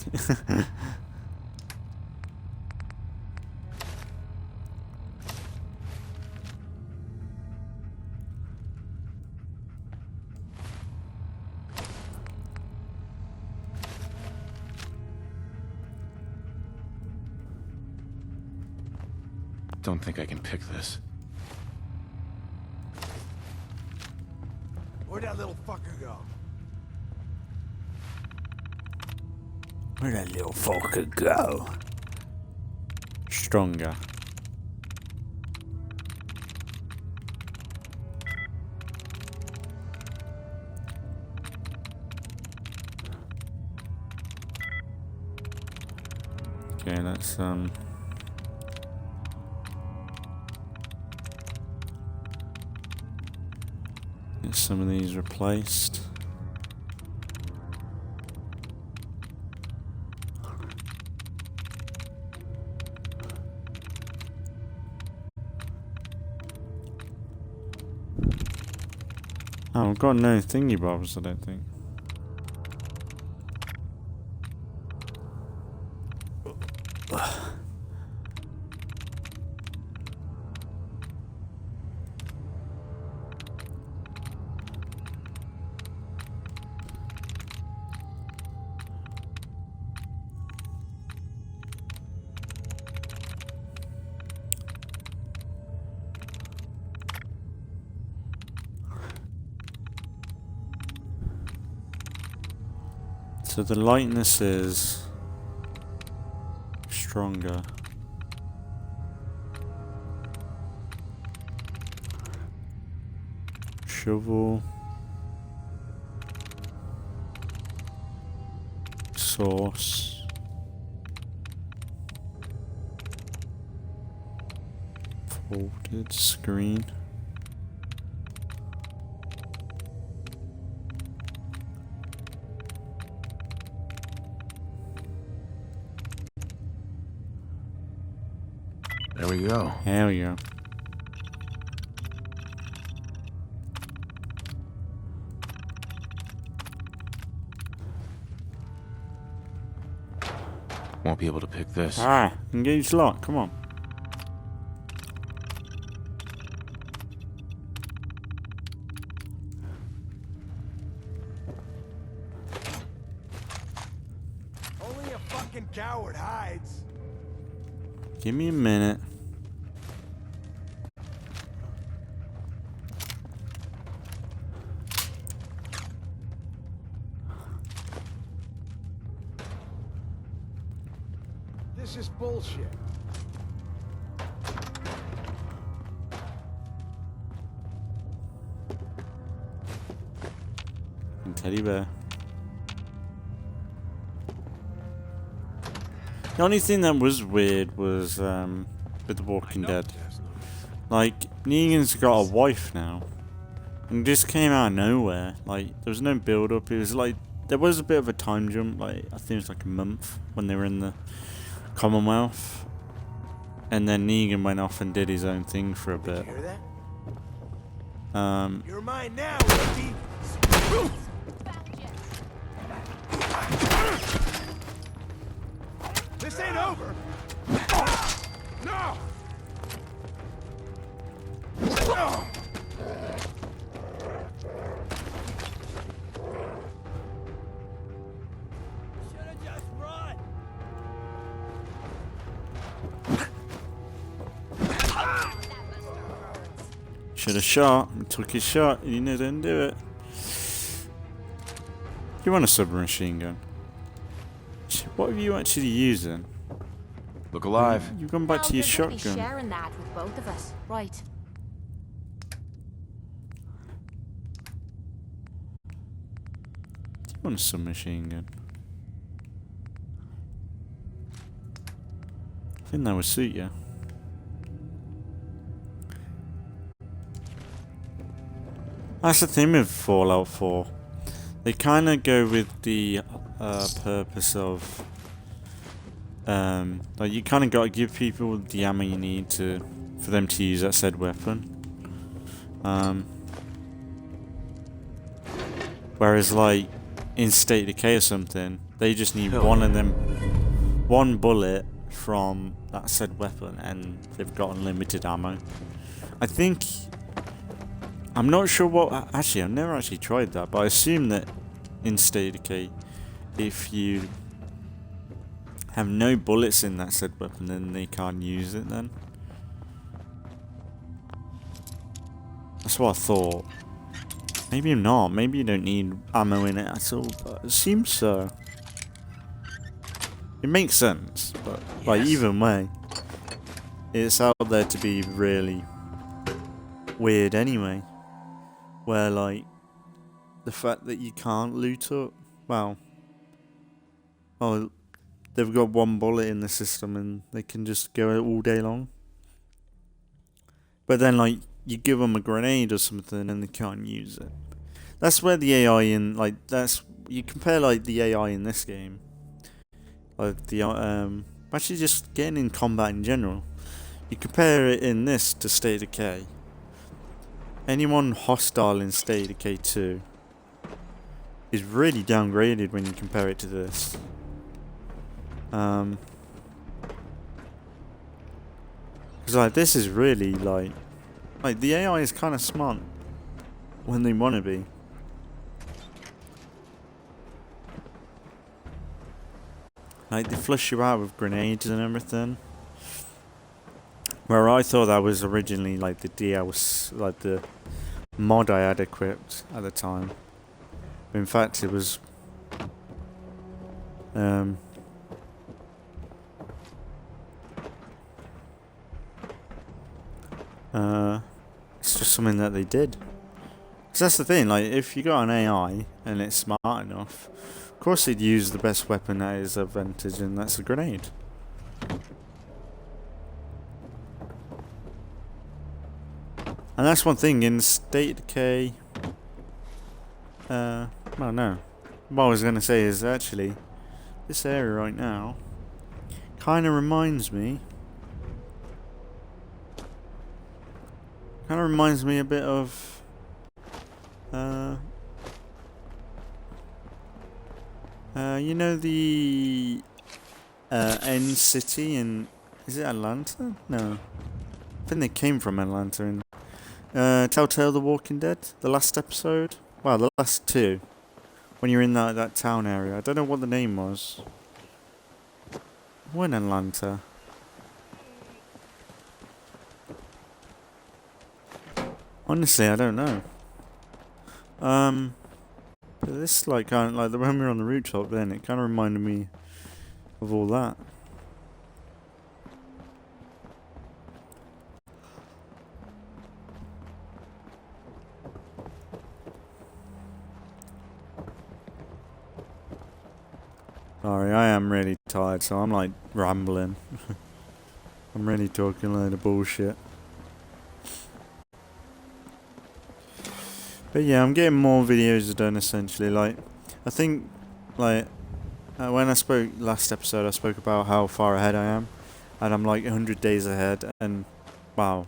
Don't think I can pick this. Where'd that little fucker go? Where'd that little fucker go? Stronger. Okay, let's get some of these replaced. Oh, I've got no thingy bobs, I don't think. So the lightness is stronger. Shovel. Source. Folded screen. There we go. Hell yeah. Won't be able to pick this. Ah, engage lock, come on. Only a fucking coward hides. Give me a minute. This is bullshit. And teddy bear. The only thing that was weird was with The Walking Dead. Like, Negan's got a wife now. And just came out of nowhere. Like, there was no build up. It was like, there was a bit of a time jump. Like, I think it was like a month when they were in the Commonwealth. And then Negan went off and did his own thing for a bit. You hear that? You're mine now, Ricky. This ain't over. No. Should have shot. Took his shot. He didn't do it. You want a submachine gun? What are you actually using? Look alive. You've gone back to your Well, they're gonna be shotgun. sharing that with both of us, right? You want a submachine gun? I think that would suit you. That's the thing with Fallout 4. They kind of go with the purpose of like you kind of got to give people the ammo you need for them to use that said weapon. Whereas like in State of Decay or something, they just need one bullet from that said weapon, and they've got unlimited ammo. I think. I'm not sure what. Actually, I've never actually tried that, but I assume that in State of Decay, if you have no bullets in that said weapon, then they can't use it. Then that's what I thought. Maybe not. Maybe you don't need ammo in it at all, but it seems so. It makes sense, but like either way, it's out there to be really weird anyway. Where like the fact that you can't loot up, well, they've got one bullet in the system and they can just go all day long. But then like you give them a grenade or something and they can't use it. That's where the AI in like you compare like the AI in this game, like the actually just getting in combat in general. You compare it in this to State of Decay. Anyone hostile in State of Decay 2 is really downgraded when you compare it to this. Because like this is really like the AI is kind of smart when they want to be. Like they flush you out with grenades and everything. Where I thought that was originally like the DLC, like the mod I had equipped at the time. In fact, it was it's just something that they did. Because that's the thing, like if you got an AI and it's smart enough, of course they'd use the best weapon that is advantage, and that's a grenade. And that's one thing in State of Decay. Well, no. What I was going to say is actually, this area right now kind of reminds me. A bit of. You know the End City in. Is it Atlanta? No. I think they came from Atlanta in. Telltale The Walking Dead, the last episode. Well, the last two. When you're in that town area. I don't know what the name was. We're in Atlanta. Honestly, I don't know. But this like kind of like the when we were on the rooftop then, it kind of reminded me of all that. Sorry, I am really tired, so I'm like rambling. I'm really talking a load of bullshit. But yeah, I'm getting more videos done essentially. Like, I think, like, when I spoke last episode, I spoke about how far ahead I am. And I'm like 100 days ahead. And, wow,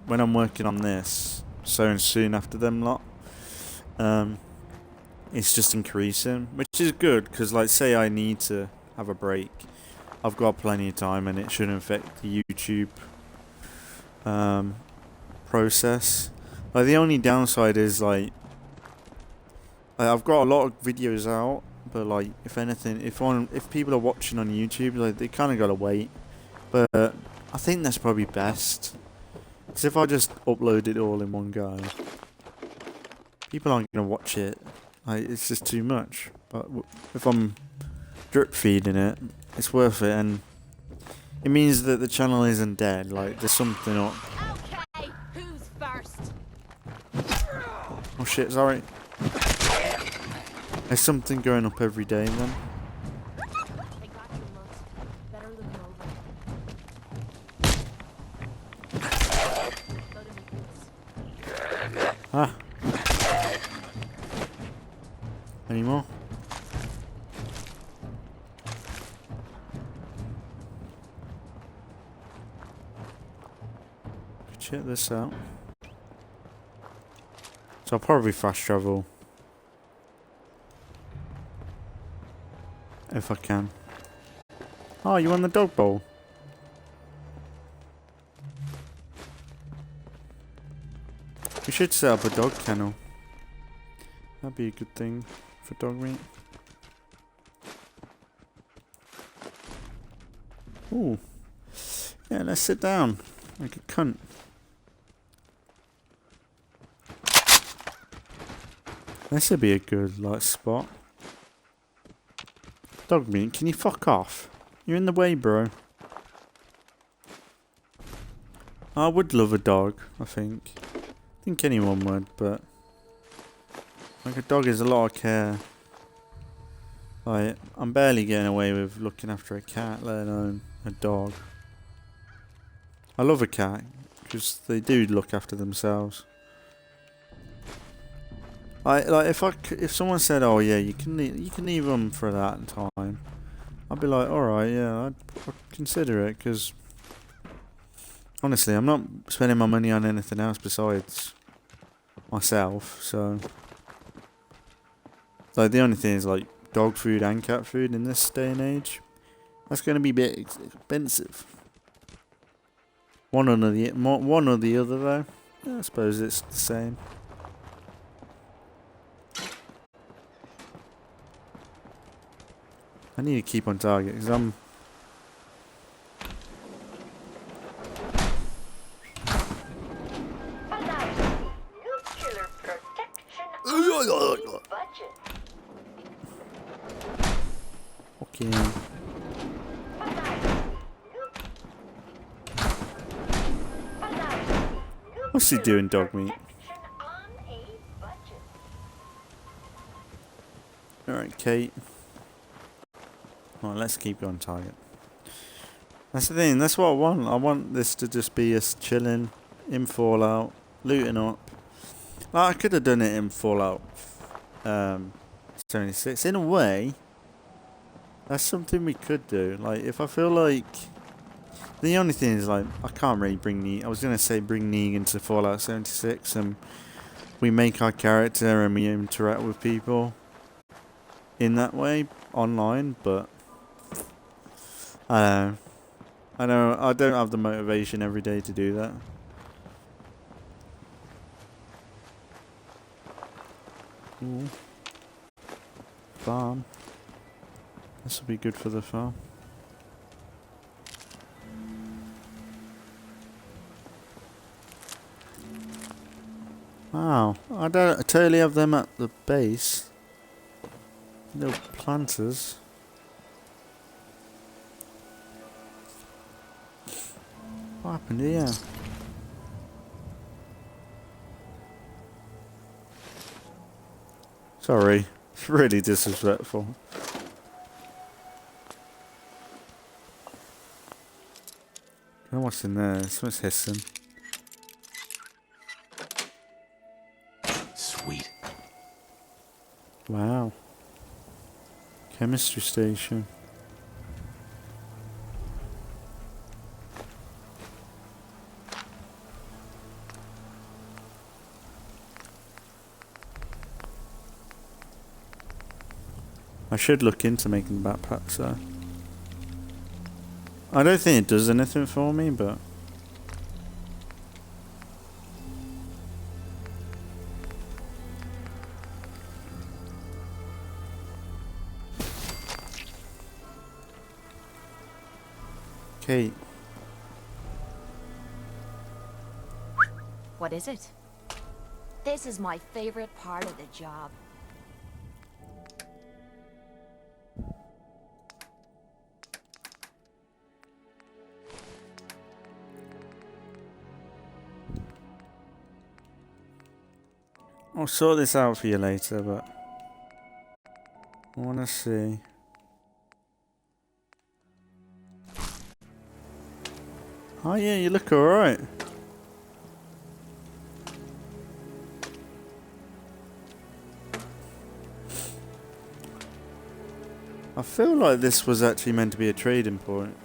when I'm working on this, so soon after them lot, it's just increasing, which is good, because like say I need to have a break, I've got plenty of time and it shouldn't affect the YouTube process. Like the only downside is like I've got a lot of videos out, but like if anything, if people are watching on YouTube, like they kind of gotta wait. But I think that's probably best. Because if I just upload it all in one go, people aren't gonna watch it. Like it's just too much. But if I'm drip feeding it, it's worth it, and it means that the channel isn't dead. Like there's something up. Okay, who's first? Oh shit! Sorry. There's something going up every day then. I got you, Mutt. Better look him over. Go to me, please. Ah. Any more? Check this out. So I'll probably fast travel. If I can. Oh, you won the dog bowl. We should set up a dog kennel. That'd be a good thing for dog meat. Ooh. Yeah, let's sit down. Like a cunt. This would be a good, like, spot. Dog meat, can you fuck off? You're in the way, bro. I would love a dog, I think. I think anyone would, but... like, a dog is a lot of care. Like, I'm barely getting away with looking after a cat, let alone a dog. I love a cat, because they do look after themselves. Like if someone said, "Oh yeah, you can leave them for that time," I'd be like, "All right, yeah, I'd consider it," because honestly, I'm not spending my money on anything else besides myself. So, like the only thing is like dog food and cat food in this day and age. That's going to be a bit expensive. One or the other though. Yeah, I suppose it's the same. I need to keep on target because I'm... Okay. What's he doing, dog meat? Alright, Kate. Alright, let's keep on target. That's the thing, that's what I want. I want this to just be us chilling in Fallout, looting up. Like, I could have done it in Fallout 76. In a way, that's something we could do. Like, if I feel like... the only thing is, like, I can't really bring Negan... I was going to say bring Negan to Fallout 76 and we make our character and we interact with people in that way, online, but... I know I don't have the motivation every day to do that. Ooh. Farm. This will be good for the farm. Wow, I totally have them at the base. Little planters. What happened here? Sorry, it's really disrespectful. I don't know what's in there. Someone's hissing. Sweet. Wow. Chemistry station. I should look into making backpacks though. I don't think it does anything for me, but Kate. What is it? This is my favorite part of the job. I'll sort this out for you later, but I want to see. Oh yeah, you look alright. I feel like this was actually meant to be a trading point.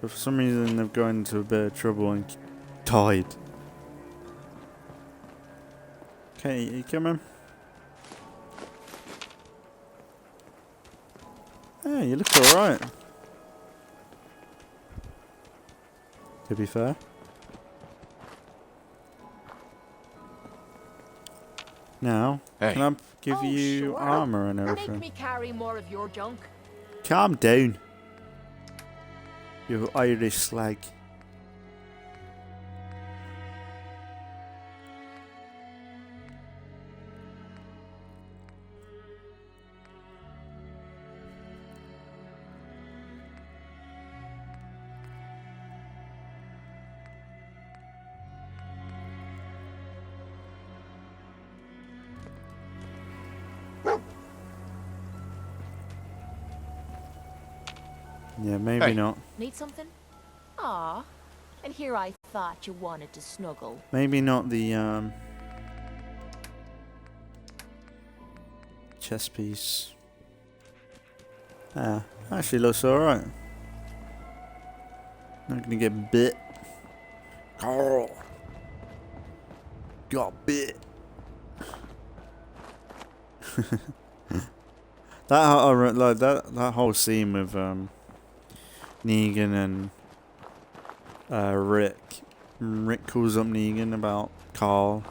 But for some reason they've gone into a bit of trouble and died. Okay, you coming? Hey, you look alright. To be fair. Now, Hey. can I give you sure. armor and Make everything? me carry more of your junk. Calm down. You Irish slag. Yeah, maybe Hey. not. Need something? Ah, and here I thought you wanted to snuggle. Maybe not the chest piece. Ah, actually looks alright. Not gonna get bit. Carl got bit. That whole scene with Negan and Rick. Rick calls up Negan about Carl.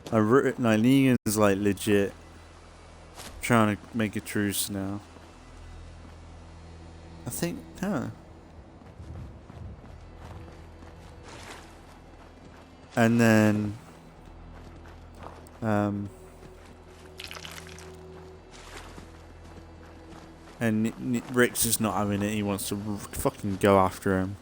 Negan's like legit trying to make a truce now. I think, and then and Rick's just not having it. He wants to fucking go after him.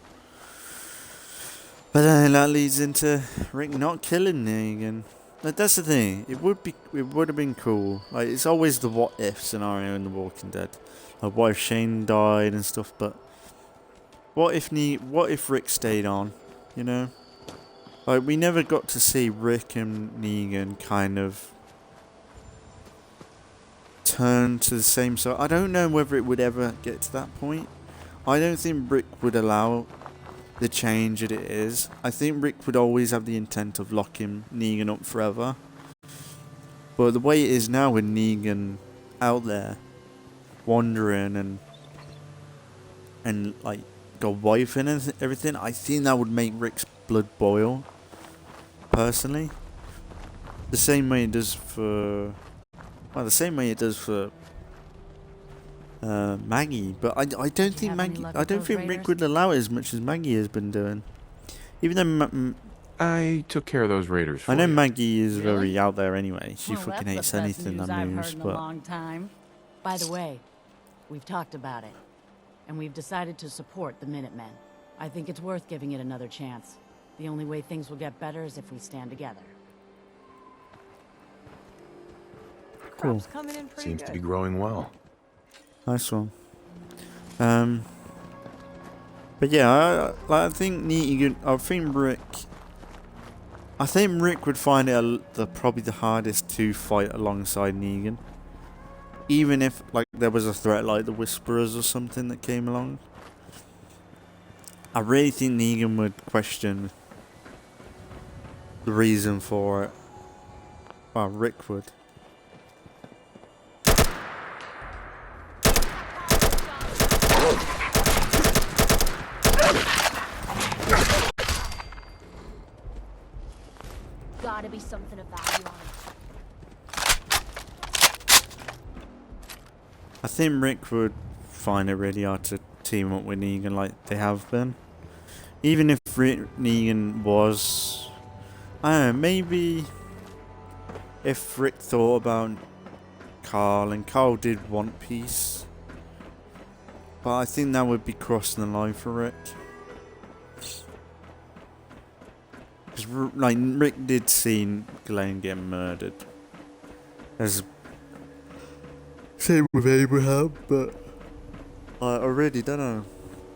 But then that leads into Rick not killing Negan. Like, that's the thing. It would have been cool. Like, it's always the what if scenario in The Walking Dead. Like, what if Shane died and stuff? But what if Rick stayed on? You know, like, we never got to see Rick and Negan kind of turn to the same side. I don't know whether it would ever get to that point. I don't think Rick would allow the change that it is. I think Rick would always have the intent of locking Negan up forever. But the way it is now with Negan out there, wandering and like got wife and everything, I think that would make Rick's blood boil. Personally, the same way it does for, Maggie, but I don't think Rick would allow it as much as Maggie has been doing. Even though I took care of those raiders for I know you. Maggie is Really? very out there anyway. She Well, fucking that's hates the best anything news that I've moves. heard in a But long time. By the way, we've talked about it, and we've decided to support the Minutemen. I think it's worth giving it another chance. The only way things will get better is if we stand together. cool, Crop's coming in pretty Seems good. to be growing well. nice one. But yeah, I think Negan. I think Rick would find it probably the hardest to fight alongside Negan. Even if like there was a threat like the Whisperers or something that came along, I really think Negan would question the reason for it. Well, Rick would. Gotta be something of value on it. I think Rick would find it really hard to team up with Negan like they have been. Even if Negan was, I don't know, maybe if Rick thought about Carl, and Carl did want peace, but I think that would be crossing the line for Rick. Because like Rick did see Glenn get murdered. As same with Abraham, but I really don't know.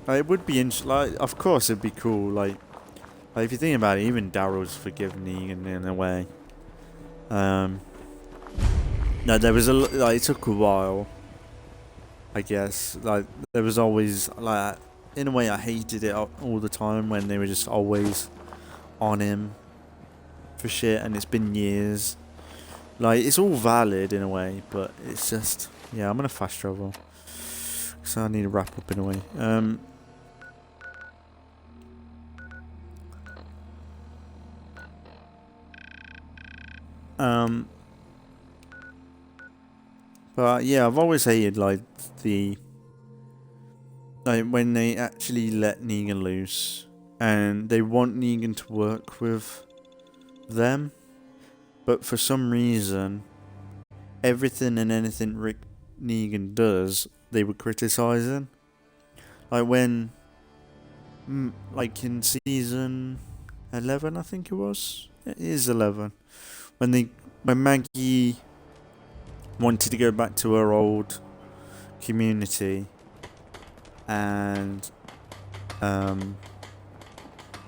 Like, it would be interesting. Like, of course, it'd be cool. Like if you think about it, even Daryl's forgiven Negan in a way. No, there was it took a while. I guess there was always in a way I hated it all the time when they were just always on him for shit, and it's been years. It's all valid in a way, but it's just, yeah, I'm gonna fast travel, so I need to wrap up in a way. But yeah, I've always hated when they actually let Negan loose and they want Negan to work with them, but for some reason everything and anything Negan does they were criticizing. When in season 11, I think it was. It is 11. When Maggie wanted to go back to her old community, and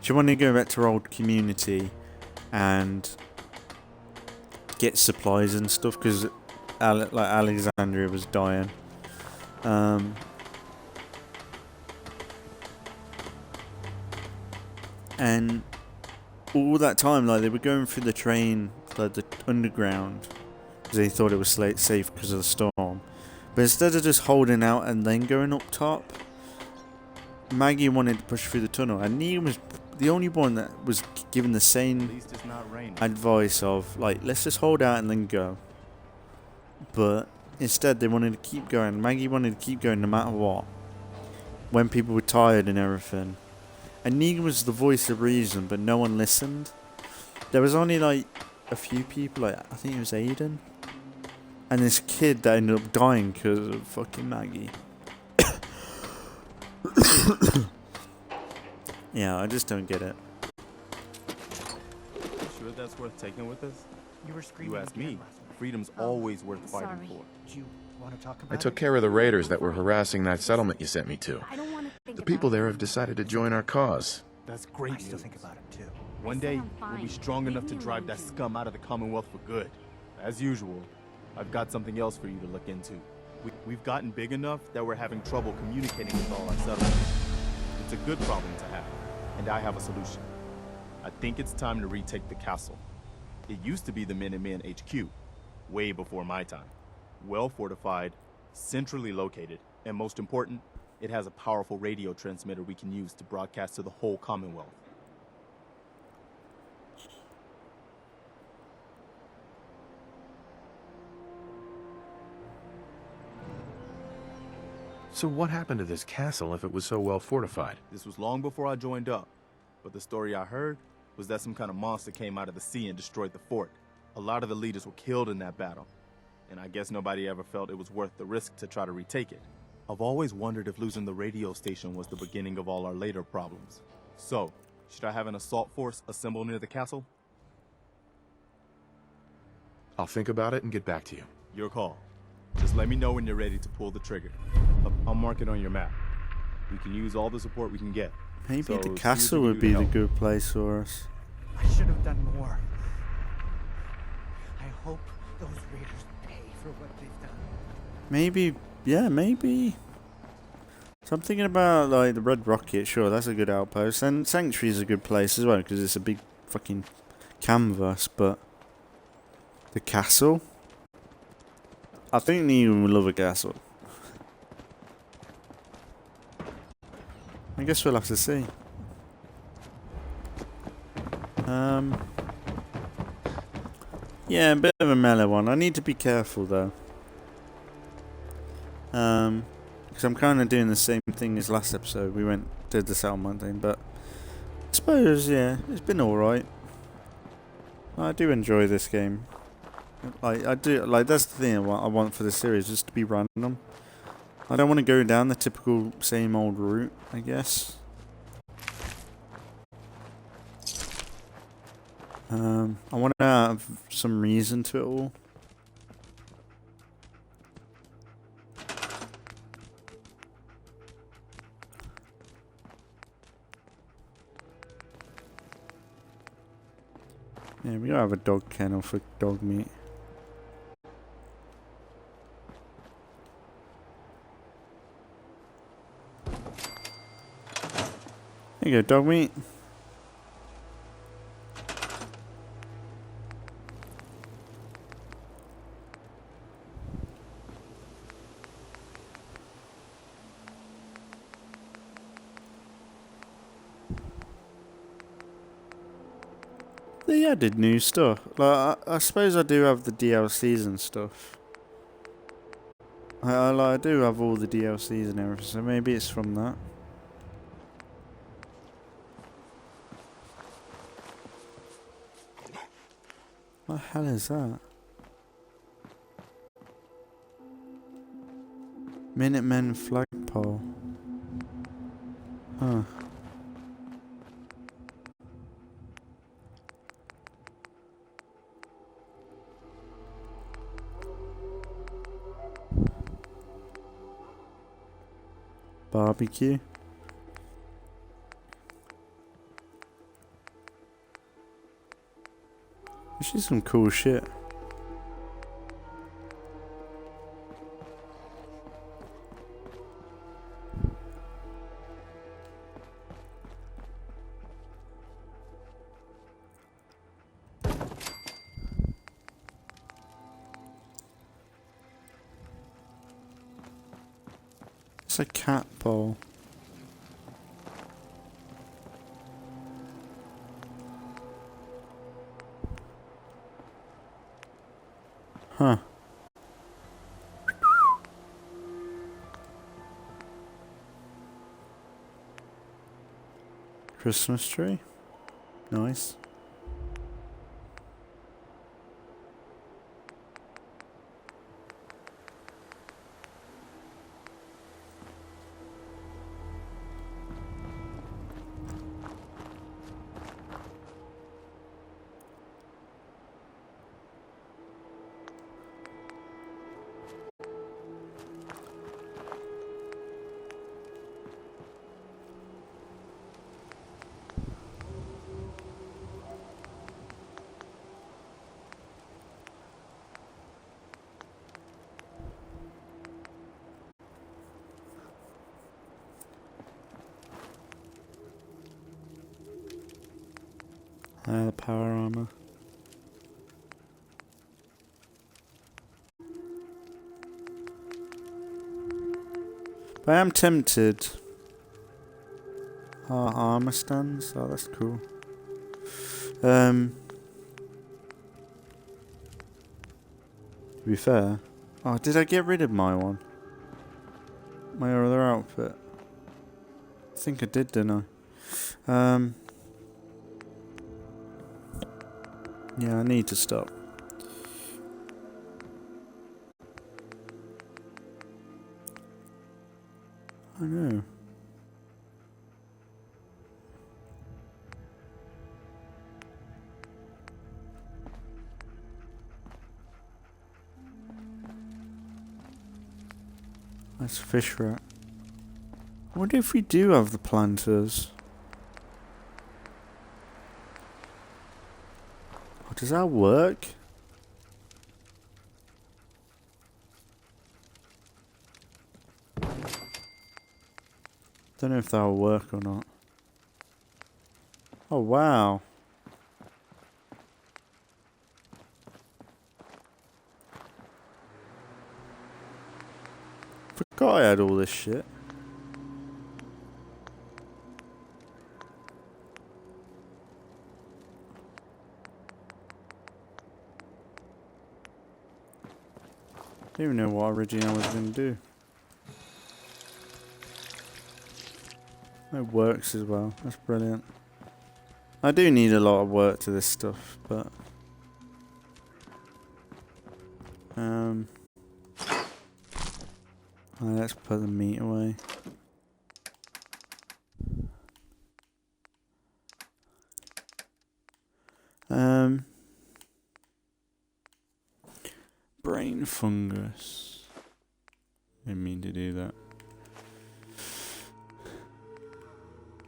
she wanted to go back to her old community and get supplies and stuff because Alexandria was dying. And all that time, they were going through the train, the underground, because they thought it was safe because of the storm. But instead of just holding out and then going up top, Maggie wanted to push through the tunnel, and Negan was the only one that was given the same advice of let's just hold out and then go. But instead they wanted to keep going. Maggie wanted to keep going no matter what, when people were tired and everything. And Negan was the voice of reason, but no one listened. There was only a few people, I think it was Aiden, and this kid that ended up dying because of fucking Maggie. Yeah, I just don't get it. Sure that's worth taking with us? You were screaming. You asked me. Freedom's always worth fighting for. Do you want to talk about I took care of the raiders that were harassing that settlement you sent me to. The people there have decided to join our cause. That's great. I still think about it too. One day, we'll be strong enough to drive that scum out of the Commonwealth for good. As usual, I've got something else for you to look into. We've gotten big enough that we're having trouble communicating with all our settlements. It's a good problem to have, and I have a solution. I think it's time to retake the castle. It used to be the Minutemen HQ, way before my time. Well fortified, centrally located, and most important, it has a powerful radio transmitter we can use to broadcast to the whole Commonwealth. So what happened to this castle if it was so well fortified? This was long before I joined up, but the story I heard was that some kind of monster came out of the sea and destroyed the fort. A lot of the leaders were killed in that battle, and I guess nobody ever felt it was worth the risk to try to retake it. I've always wondered if losing the radio station was the beginning of all our later problems. So, should I have an assault force assemble near the castle? I'll think about it and get back to you. Your call. Just let me know when you're ready to pull the trigger. I'll mark it on your map. We can use all the support we can get. Maybe the castle would be the good place for us. I should have done more. I hope those raiders pay for what they've done. Maybe, yeah, maybe. So I'm thinking about the Red Rocket. Sure, that's a good outpost, and Sanctuary is a good place as well because it's a big fucking canvas. But the castle, I think Negan would love a castle. I guess we'll have to see. Yeah, a bit of a mellow one. I need to be careful though. Because I'm kind of doing the same thing as last episode. We did the settlement thing, but I suppose, yeah, it's been alright. I do enjoy this game. I do, like, that's the thing I want for this series, just to be random. I don't want to go down the typical same old route, I guess. I want to have some reason to it all. Yeah, we gotta have a dog kennel for dog meat. There you go, dog meat. They added new stuff. Like, I suppose I do have the DLCs and stuff. I do have all the DLCs and everything, so maybe it's from that. What the hell is that? Minutemen flagpole. Huh. Barbecue. This is some cool shit. It's a cat bowl. Huh. Christmas tree. Nice. The power armor. But I am tempted. Armor stands. Oh, that's cool. To be fair. Oh, did I get rid of my one? My other outfit? I think I did, didn't I? Yeah, I need to stop. I know. That's fish rat. I wonder if we do have the planters. Oh, does that work? Don't know if that'll work or not. Oh wow. Forgot I had all this shit. I don't even know what originally I was going to do. It works as well. That's brilliant. I do need a lot of work to this stuff, but let's put the meat away. Brain fungus. Didn't mean to do that.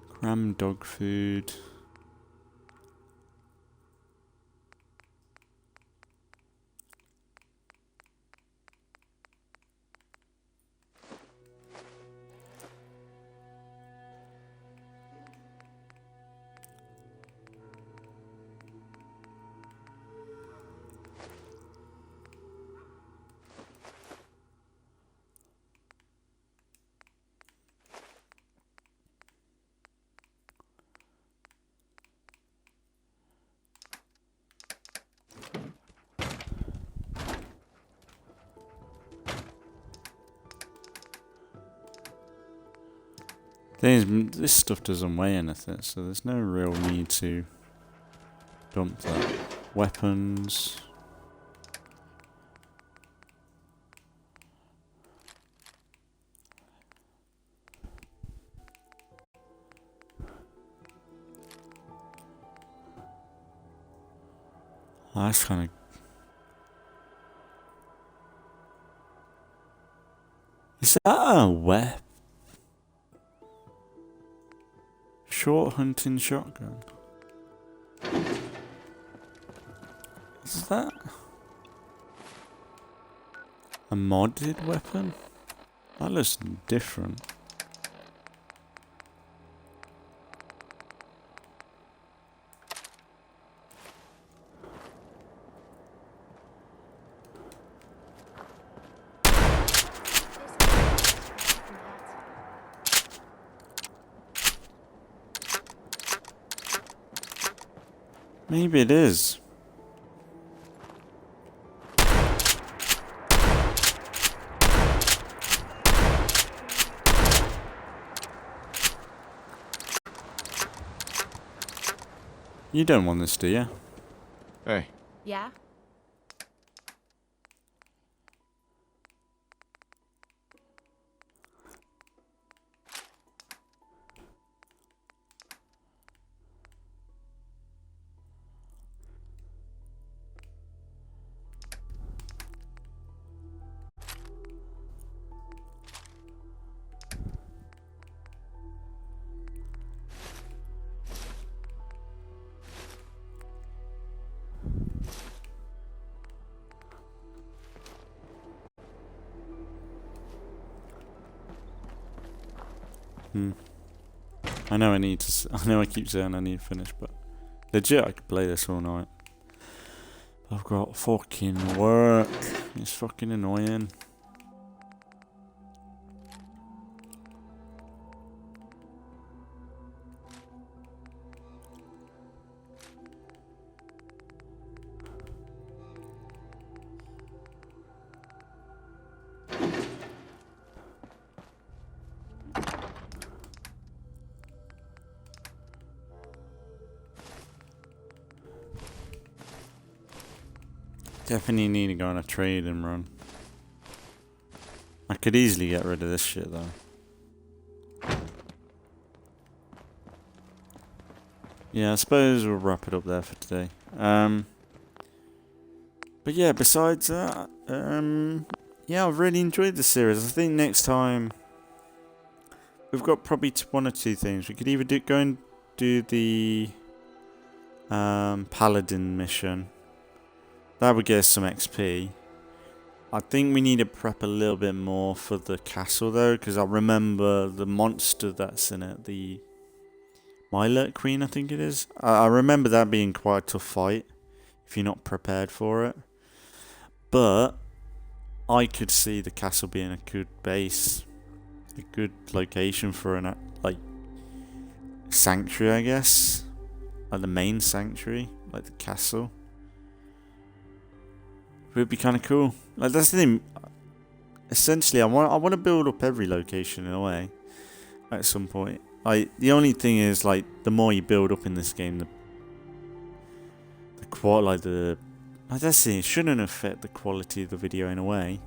Cram dog food. This stuff doesn't weigh anything, so there's no real need to dump that. Weapons. Oh, that's kind of... Is that a weapon? Short hunting shotgun. Is that a modded weapon? That looks different. Maybe it is. You don't want this, do you? Hey. Yeah? I know I need to. I know I keep saying I need to finish, but legit, I could play this all night. I've got fucking work. It's fucking annoying. Definitely need to go on a trade and run. I could easily get rid of this shit though. Yeah, I suppose we'll wrap it up there for today. But yeah, besides that, yeah, I've really enjoyed the series. I think next time we've got probably one or two things. We could either go and do the Paladin mission. That would get us some XP. I think we need to prep a little bit more for the castle though, because I remember the monster that's in it, the Milet Queen I think it is. I remember that being quite a tough fight if you're not prepared for it. But I could see the castle being a good base, a good location for an like sanctuary, I guess, like the main sanctuary, like the castle. It would be kind of cool. Like that's the thing. Essentially, I want to build up every location in a way at some point. Like, the only thing is, like, the more you build up in this game, the quality, like, it shouldn't affect the quality of the video in a way.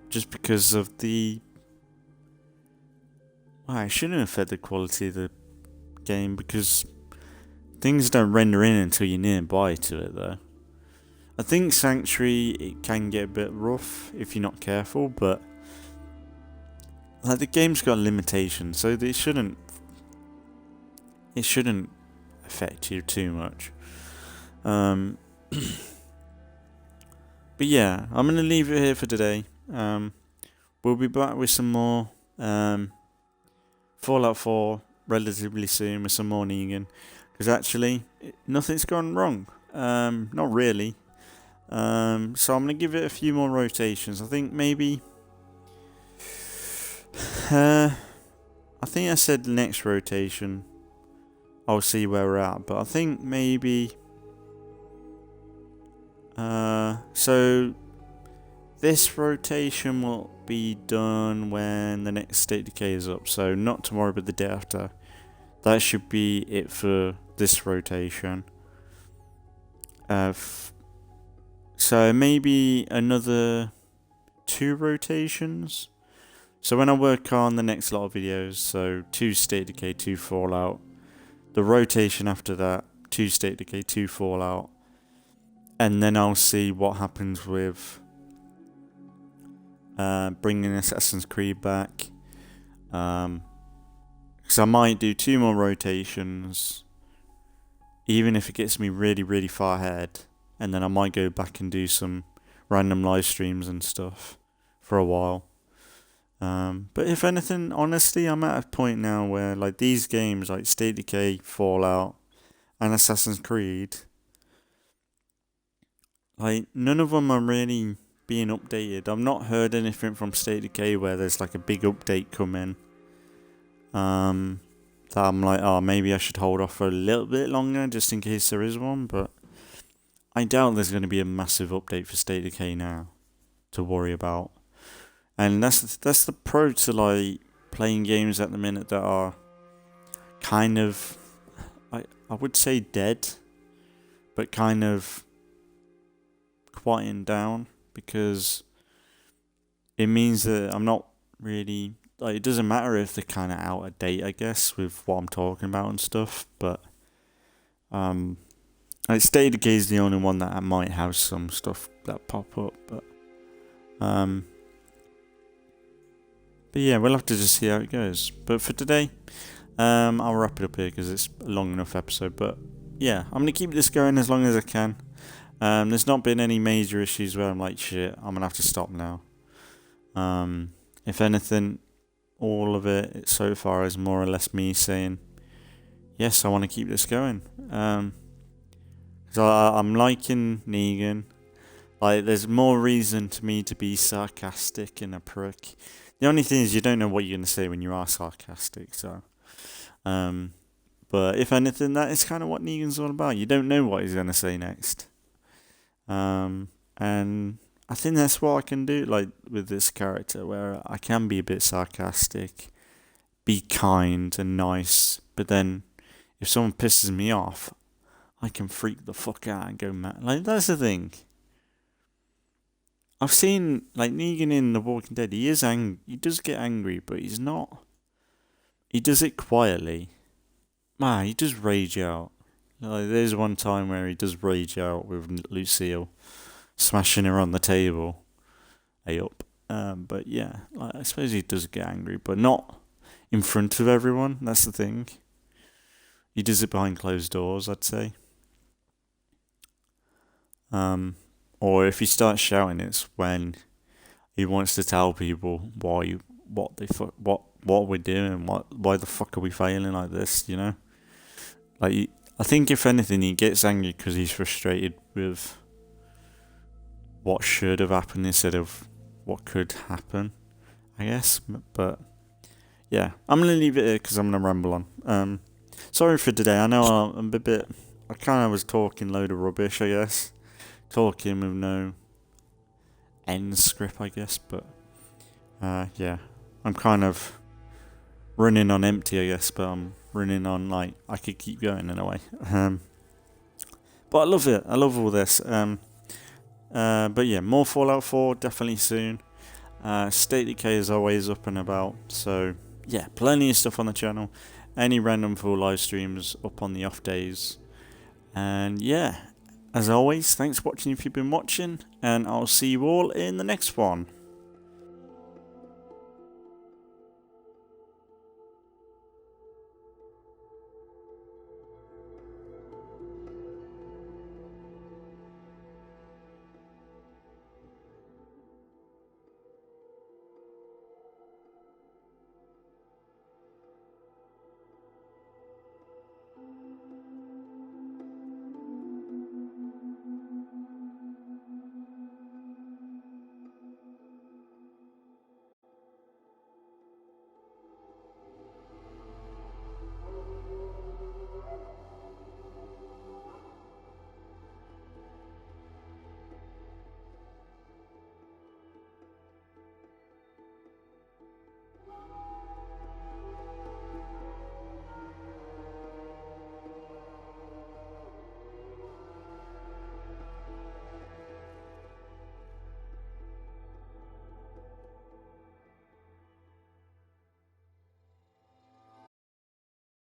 Just because of it shouldn't affect the quality of the game because things don't render in until you're nearby to it, though. I think Sanctuary, it can get a bit rough if you're not careful, but like, the game's got limitations, so it shouldn't affect you too much. But yeah, I'm gonna leave it here for today. We'll be back with some more Fallout 4 relatively soon with some more Negan, because actually nothing's gone wrong. Not really. So I'm gonna give it a few more rotations. I think maybe. I think I said the next rotation I'll see where we're at, but I think maybe so this rotation will be done when the next State Decay is up, so not tomorrow but the day after. That should be it for this rotation. So maybe another 2 rotations. So when I work on the next lot of videos, so 2 State Decay, 2 Fallout, the rotation after that, 2 State Decay, 2 Fallout, and then I'll see what happens with bringing Assassin's Creed back. Because I might do 2 more rotations, even if it gets me really, really far ahead, and then I might go back and do some random live streams and stuff for a while. But if anything, honestly, I'm at a point now where, like, these games like State Decay, Fallout, and Assassin's Creed, like, none of them are really being updated. I've not heard anything from State Decay where there's like a big update coming. That I'm like, oh, maybe I should hold off for a little bit longer just in case there is one, but I doubt there's going to be a massive update for State Decay now to worry about. And that's the pro to, like, playing games at the minute that are kind of, I would say dead, but kind of quieting down, because it means that I'm not really, like, it doesn't matter if they're kind of out of date, I guess, with what I'm talking about and stuff, but like, State Decay is the only one that I might have some stuff that pop up, but yeah, we'll have to just see how it goes. But for today, I'll wrap it up here because it's a long enough episode. But yeah, I'm going to keep this going as long as I can. There's not been any major issues where I'm like, shit, I'm going to have to stop now. If anything, all of it so far is more or less me saying, yes, I want to keep this going. So I'm liking Negan. Like, there's more reason to me to be sarcastic and a prick. The only thing is you don't know what you're going to say when you are sarcastic, so. But if anything, that is kind of what Negan's all about. You don't know what he's going to say next. And I think that's what I can do, like, with this character, where I can be a bit sarcastic, be kind and nice, but then if someone pisses me off, I can freak the fuck out and go mad. Like, that's the thing. I've seen, like, Negan in The Walking Dead, he does get angry, but he's not, he does it quietly. Man, he does rage out. Like, there's one time where he does rage out with Lucille, smashing her on the table. But yeah, like, I suppose he does get angry, but not in front of everyone, that's the thing. He does it behind closed doors, I'd say. Or if he starts shouting, it's when he wants to tell people what we're doing, why the fuck are we failing like this, you know? Like, I think if anything, he gets angry because he's frustrated with what should have happened instead of what could happen, I guess. But yeah, I'm gonna leave it here because I'm gonna ramble on. Sorry for today. I know I'm a bit. I kind of was talking load of rubbish, I guess. Talking with no end script, I guess, but yeah, I'm kind of running on empty, I guess, but I'm running on, like, I could keep going in a way. But I love it. I love all this. But yeah, more Fallout 4 definitely soon. State Decay is always up and about. So yeah, plenty of stuff on the channel. Any random full live streams up on the off days. And yeah, as always, thanks for watching if you've been watching. And I'll see you all in the next one.